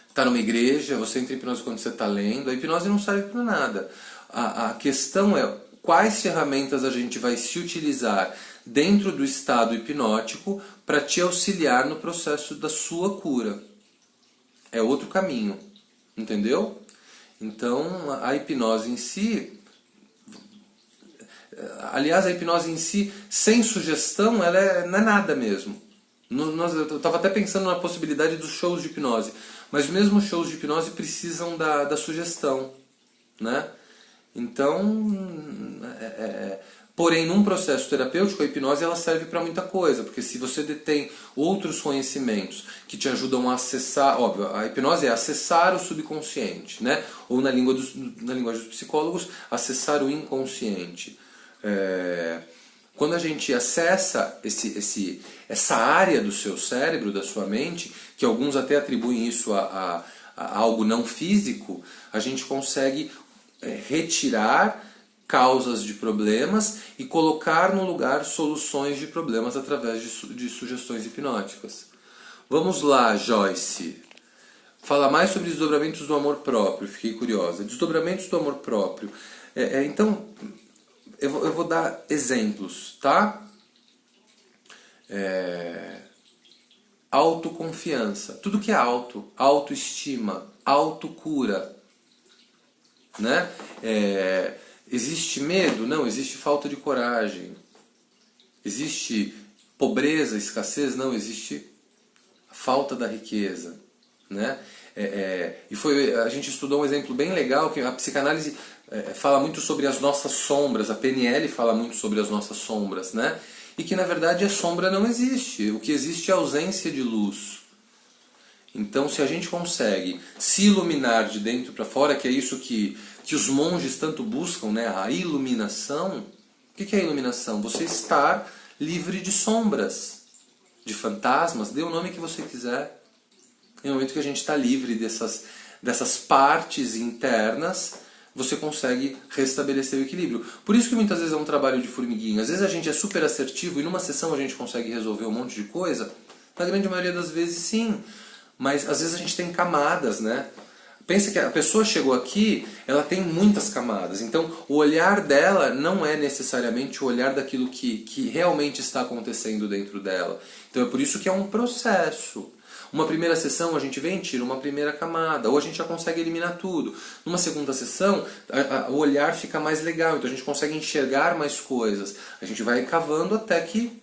está numa igreja, você entra em hipnose quando você está lendo. A hipnose não serve para nada. A questão é quais ferramentas a gente vai se utilizar dentro do estado hipnótico para te auxiliar no processo da sua cura. É outro caminho, entendeu? Então, a hipnose em si... Aliás, a hipnose em si, sem sugestão, ela não é nada mesmo. Eu estava até pensando na possibilidade dos shows de hipnose, mas mesmo os shows de hipnose precisam da sugestão, né? Então, porém, num processo terapêutico, a hipnose ela serve para muita coisa, porque se você detém outros conhecimentos que te ajudam a acessar, óbvio, a hipnose é acessar o subconsciente, né? Ou na linguagem dos psicólogos, acessar o inconsciente. Quando a gente acessa essa área do seu cérebro, da sua mente, que alguns até atribuem isso a algo não físico, a gente consegue retirar causas de problemas e colocar no lugar soluções de problemas através de sugestões hipnóticas. Vamos lá, Joyce. Fala mais sobre desdobramentos do amor próprio, fiquei curiosa. Desdobramentos do amor próprio. Então, eu vou dar exemplos, tá? Autoconfiança. Tudo que é autoestima, autocura. Né? Existe medo? Não, existe falta de coragem. Existe pobreza, escassez? Não, existe falta da riqueza. Né? A gente estudou um exemplo bem legal, que a psicanálise fala muito sobre as nossas sombras, a PNL fala muito sobre as nossas sombras, né? E que na verdade a sombra não existe, o que existe é a ausência de luz. Então, se a gente consegue se iluminar de dentro para fora, que é isso que os monges tanto buscam, né? A iluminação. O que é a iluminação? Você estar livre de sombras, de fantasmas, dê o nome que você quiser. No momento que a gente está livre dessas partes internas, você consegue restabelecer o equilíbrio. Por isso que muitas vezes é um trabalho de formiguinha. Às vezes a gente é super assertivo e numa sessão a gente consegue resolver um monte de coisa. Na grande maioria das vezes sim. Mas às vezes a gente tem camadas, né? Pensa que a pessoa chegou aqui, ela tem muitas camadas. Então o olhar dela não é necessariamente o olhar daquilo que realmente está acontecendo dentro dela. Então é por isso que é um processo. Uma primeira sessão a gente vem e tira uma primeira camada, ou a gente já consegue eliminar tudo. Numa segunda sessão, o olhar fica mais legal, então a gente consegue enxergar mais coisas. A gente vai cavando até que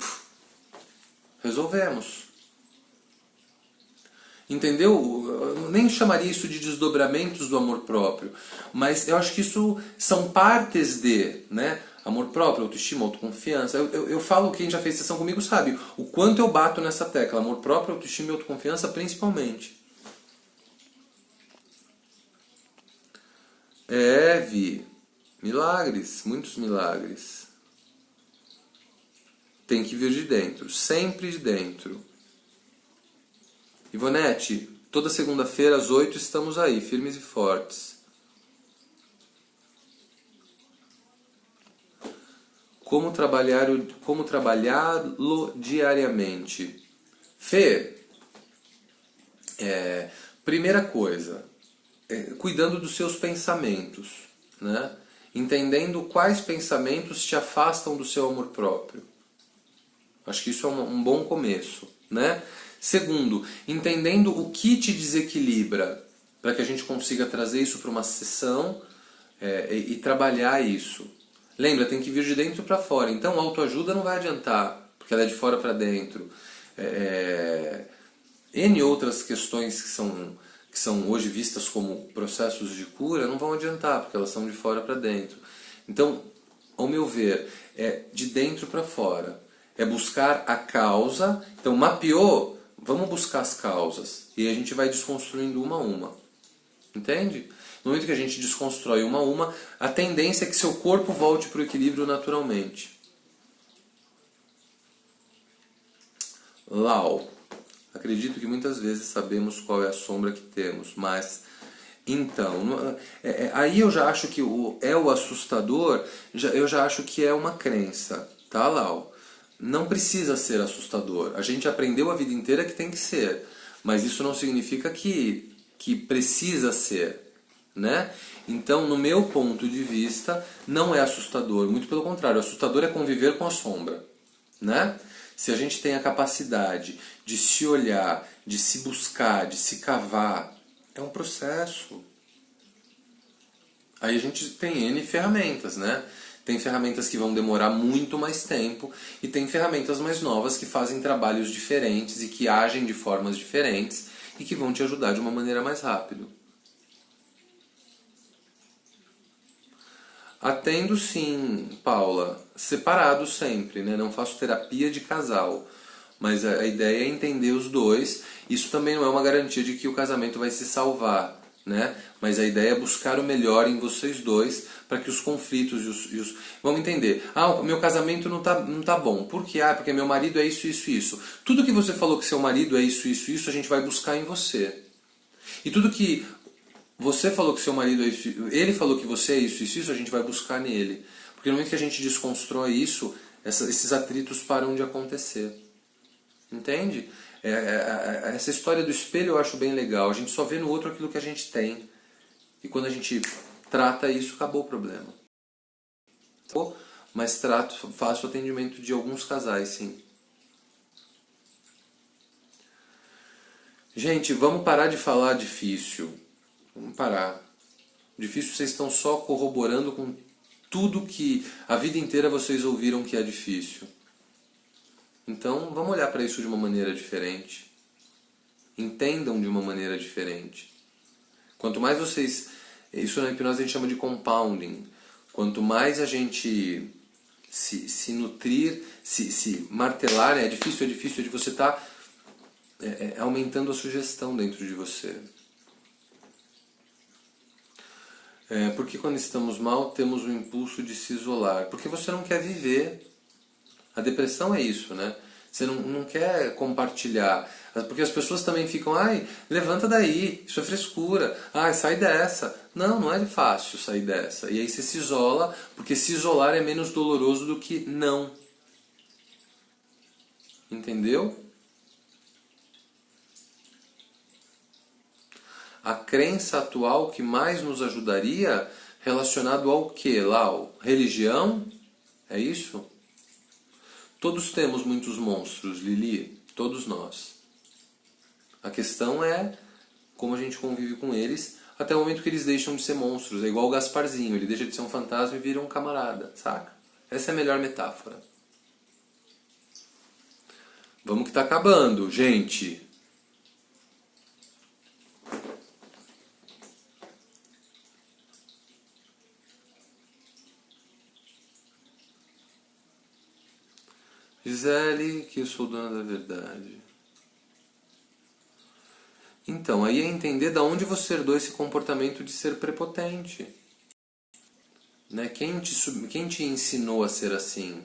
resolvemos. Entendeu? Eu nem chamaria isso de desdobramentos do amor próprio, mas eu acho que isso são partes de, né? Amor próprio, autoestima, autoconfiança. Eu falo, quem já fez sessão comigo sabe o quanto eu bato nessa tecla. Amor próprio, autoestima e autoconfiança principalmente. Vi. Milagres, muitos milagres. Tem que vir de dentro, sempre de dentro. Ivonete, toda segunda-feira às 8 estamos aí, firmes e fortes. Como trabalhá-lo diariamente? Fê, primeira coisa, cuidando dos seus pensamentos, né? Entendendo quais pensamentos te afastam do seu amor próprio. Acho que isso é um bom começo, né? Segundo, entendendo o que te desequilibra, para que a gente consiga trazer isso para uma sessão e trabalhar isso. Lembra, tem que vir de dentro para fora. Então, autoajuda não vai adiantar, porque ela é de fora para dentro. N outras questões que são hoje vistas como processos de cura não vão adiantar, porque elas são de fora para dentro. Então, ao meu ver, é de dentro para fora. É buscar a causa. Então, mapeou, vamos buscar as causas. E a gente vai desconstruindo uma a uma. Entende? No momento que a gente desconstrói uma a uma, a tendência é que seu corpo volte para o equilíbrio naturalmente. Lau. Acredito que muitas vezes sabemos qual é a sombra que temos, mas então, aí eu já acho que o assustador, eu já acho que é uma crença, tá, Lau? Não precisa ser assustador. A gente aprendeu a vida inteira que tem que ser, mas isso não significa que precisa ser, né? Então, no meu ponto de vista, não é assustador, muito pelo contrário, assustador é conviver com a sombra, né? Se a gente tem a capacidade de se olhar, de se buscar, de se cavar, é um processo. Aí a gente tem N ferramentas, né? Tem ferramentas que vão demorar muito mais tempo e tem ferramentas mais novas que fazem trabalhos diferentes e que agem de formas diferentes e que vão te ajudar de uma maneira mais rápida. Atendo sim, Paula, separado sempre, né? Não faço terapia de casal, mas a ideia é entender os dois. Isso também não é uma garantia de que o casamento vai se salvar, né? Mas a ideia é buscar o melhor em vocês dois para que os conflitos e os... Vamos entender. O meu casamento não tá bom. Por quê? Porque meu marido é isso, isso, isso. Tudo que você falou que seu marido é isso, isso, isso, a gente vai buscar em você. E tudo que você falou que seu marido é isso, ele falou que você é isso, isso, isso, a gente vai buscar nele. Porque no momento que a gente desconstrói isso, esses atritos param de acontecer. Entende? Essa história do espelho eu acho bem legal. A gente só vê no outro aquilo que a gente tem. E quando a gente trata isso, acabou o problema. Mas faço atendimento de alguns casais, sim. Gente, vamos parar de falar difícil. Vamos parar. Difícil, vocês estão só corroborando com tudo que a vida inteira vocês ouviram que é difícil. Então, vamos olhar para isso de uma maneira diferente. Entendam de uma maneira diferente. Quanto mais vocês... Isso na hipnose a gente chama de compounding. Quanto mais a gente se nutrir, se martelar, é difícil, de você estar aumentando a sugestão dentro de você. Porque quando estamos mal, temos o impulso de se isolar. Porque você não quer viver. A depressão é isso, né? Você não quer compartilhar. Porque as pessoas também ficam, levanta daí, isso é frescura. Sai dessa. Não é fácil sair dessa. E aí você se isola, porque se isolar é menos doloroso do que não. Entendeu? A crença atual que mais nos ajudaria relacionado ao que, Lau? Religião? É isso? Todos temos muitos monstros, Lili. Todos nós. A questão é como a gente convive com eles até o momento que eles deixam de ser monstros. É igual o Gasparzinho. Ele deixa de ser um fantasma e vira um camarada, saca? Essa é a melhor metáfora. Vamos que tá acabando, gente. Gisele, que eu sou dona da verdade. Então, aí é entender de onde você herdou esse comportamento de ser prepotente. Né? Quem te ensinou a ser assim?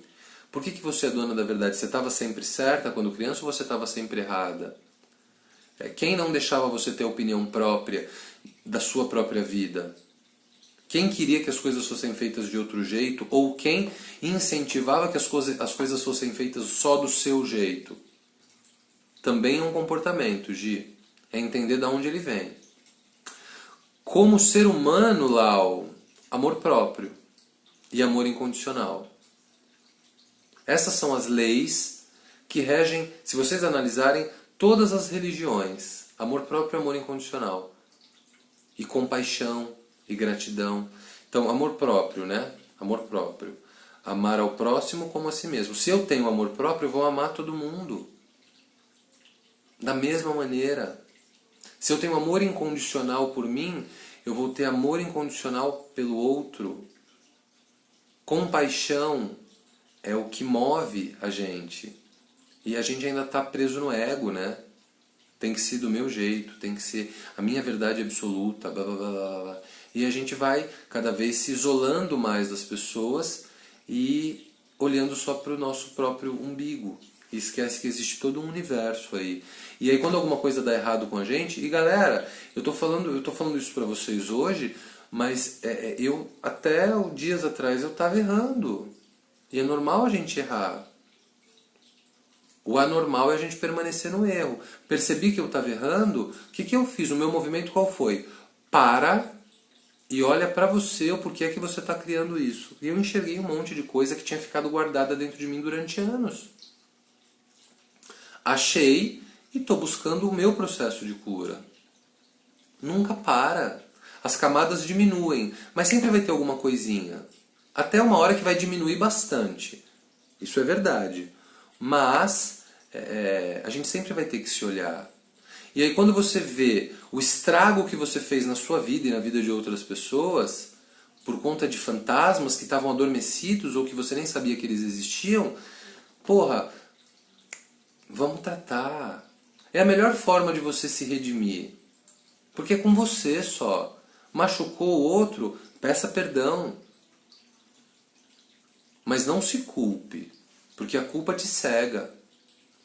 Por que você é dona da verdade? Você estava sempre certa quando criança ou você estava sempre errada? Quem não deixava você ter opinião própria da sua própria vida? Quem queria que as coisas fossem feitas de outro jeito, ou quem incentivava que as coisas fossem feitas só do seu jeito. Também é um comportamento, Gi. É entender de onde ele vem. Como ser humano, Lau, amor próprio e amor incondicional. Essas são as leis que regem, se vocês analisarem, todas as religiões. Amor próprio e amor incondicional. E compaixão e gratidão. Então, amor próprio, né? Amor próprio. Amar ao próximo como a si mesmo. Se eu tenho amor próprio, eu vou amar todo mundo. Da mesma maneira. Se eu tenho amor incondicional por mim, eu vou ter amor incondicional pelo outro. Compaixão é o que move a gente. E a gente ainda está preso no ego, né? Tem que ser do meu jeito, tem que ser a minha verdade absoluta, blá blá blá blá blá. E a gente vai cada vez se isolando mais das pessoas e olhando só para o nosso próprio umbigo. E esquece que existe todo um universo aí. E aí quando alguma coisa dá errado com a gente, e galera, eu tô falando isso para vocês hoje, mas eu até dias atrás eu estava errando. E é normal a gente errar. O anormal é a gente permanecer no erro. Percebi que eu estava errando, o que eu fiz? O meu movimento qual foi? Para e olha para você o porquê é que você está criando isso. E eu enxerguei um monte de coisa que tinha ficado guardada dentro de mim durante anos. Achei e estou buscando o meu processo de cura. Nunca para. As camadas diminuem, mas sempre vai ter alguma coisinha. Até uma hora que vai diminuir bastante. Isso é verdade. Mas a gente sempre vai ter que se olhar. E aí quando você vê o estrago que você fez na sua vida e na vida de outras pessoas, por conta de fantasmas que estavam adormecidos ou que você nem sabia que eles existiam, porra, vamos tratar. É a melhor forma de você se redimir. Porque é com você só. Machucou o outro, peça perdão. Mas não se culpe, porque a culpa te cega.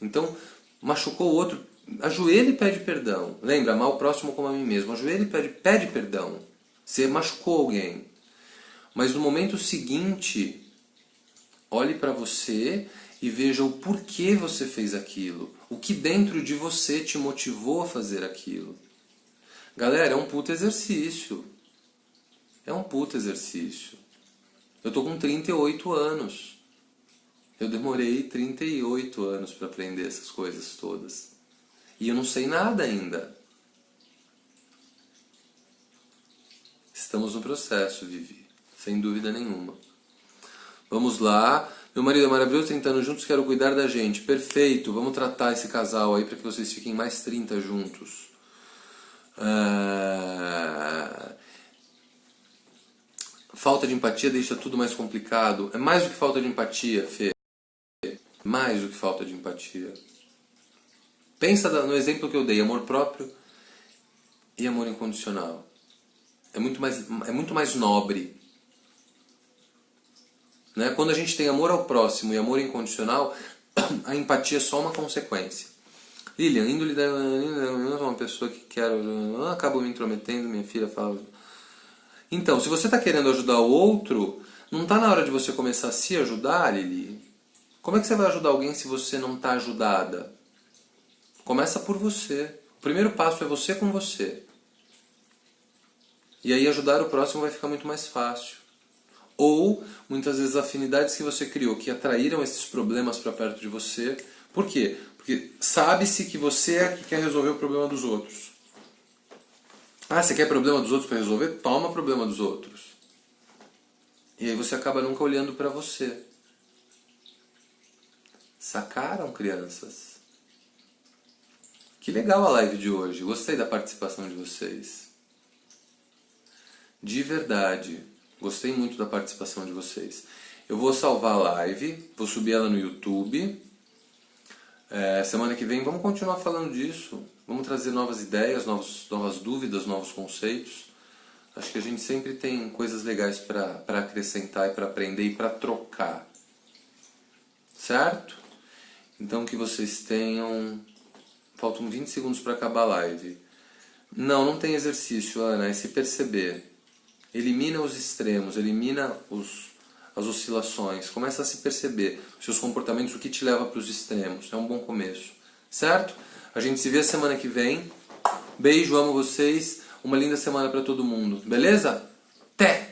Então, machucou o outro, ajoelha e pede perdão. Lembra, amar o próximo como a mim mesmo. Ajoelha e pede perdão. Você machucou alguém. Mas no momento seguinte, olhe para você e veja o porquê você fez aquilo. O que dentro de você te motivou a fazer aquilo. Galera, é um puta exercício. É um puta exercício. Eu tô com 38 anos. Eu demorei 38 anos para aprender essas coisas todas. E eu não sei nada ainda. Estamos no processo, Vivi. Sem dúvida nenhuma. Vamos lá. Meu marido é maravilhoso, 30 anos juntos, quero cuidar da gente. Perfeito. Vamos tratar esse casal aí para que vocês fiquem mais 30 juntos. Falta de empatia deixa tudo mais complicado. É mais do que falta de empatia, Fê. Mais do que falta de empatia. Pensa no exemplo que eu dei, amor próprio e amor incondicional. É muito mais nobre. Né? Quando a gente tem amor ao próximo e amor incondicional, a empatia é só uma consequência. Lilian, índole da uma pessoa que quer... acabo me intrometendo, minha filha fala... Então, se você está querendo ajudar o outro, não está na hora de você começar a se ajudar, Lili? Como é que você vai ajudar alguém se você não está ajudada? Começa por você. O primeiro passo é você com você. E aí ajudar o próximo vai ficar muito mais fácil. Ou, muitas vezes, afinidades que você criou, que atraíram esses problemas para perto de você. Por quê? Porque sabe-se que você é que quer resolver o problema dos outros. Ah, você quer problema dos outros para resolver? Toma problema dos outros. E aí você acaba nunca olhando para você. Sacaram, crianças? Que legal a live de hoje. Gostei da participação de vocês. De verdade. Gostei muito da participação de vocês. Eu vou salvar a live, vou subir ela no YouTube. Semana que vem vamos continuar falando disso. Vamos trazer novas ideias, novas dúvidas, novos conceitos. Acho que a gente sempre tem coisas legais para acrescentar e para aprender e para trocar. Certo? Então que vocês tenham... Faltam 20 segundos para acabar a live. Não tem exercício, Ana, é se perceber. Elimina os extremos, elimina as oscilações, começa a se perceber os seus comportamentos, o que te leva para os extremos. É um bom começo, certo? A gente se vê semana que vem. Beijo, amo vocês. Uma linda semana para todo mundo, beleza? Até!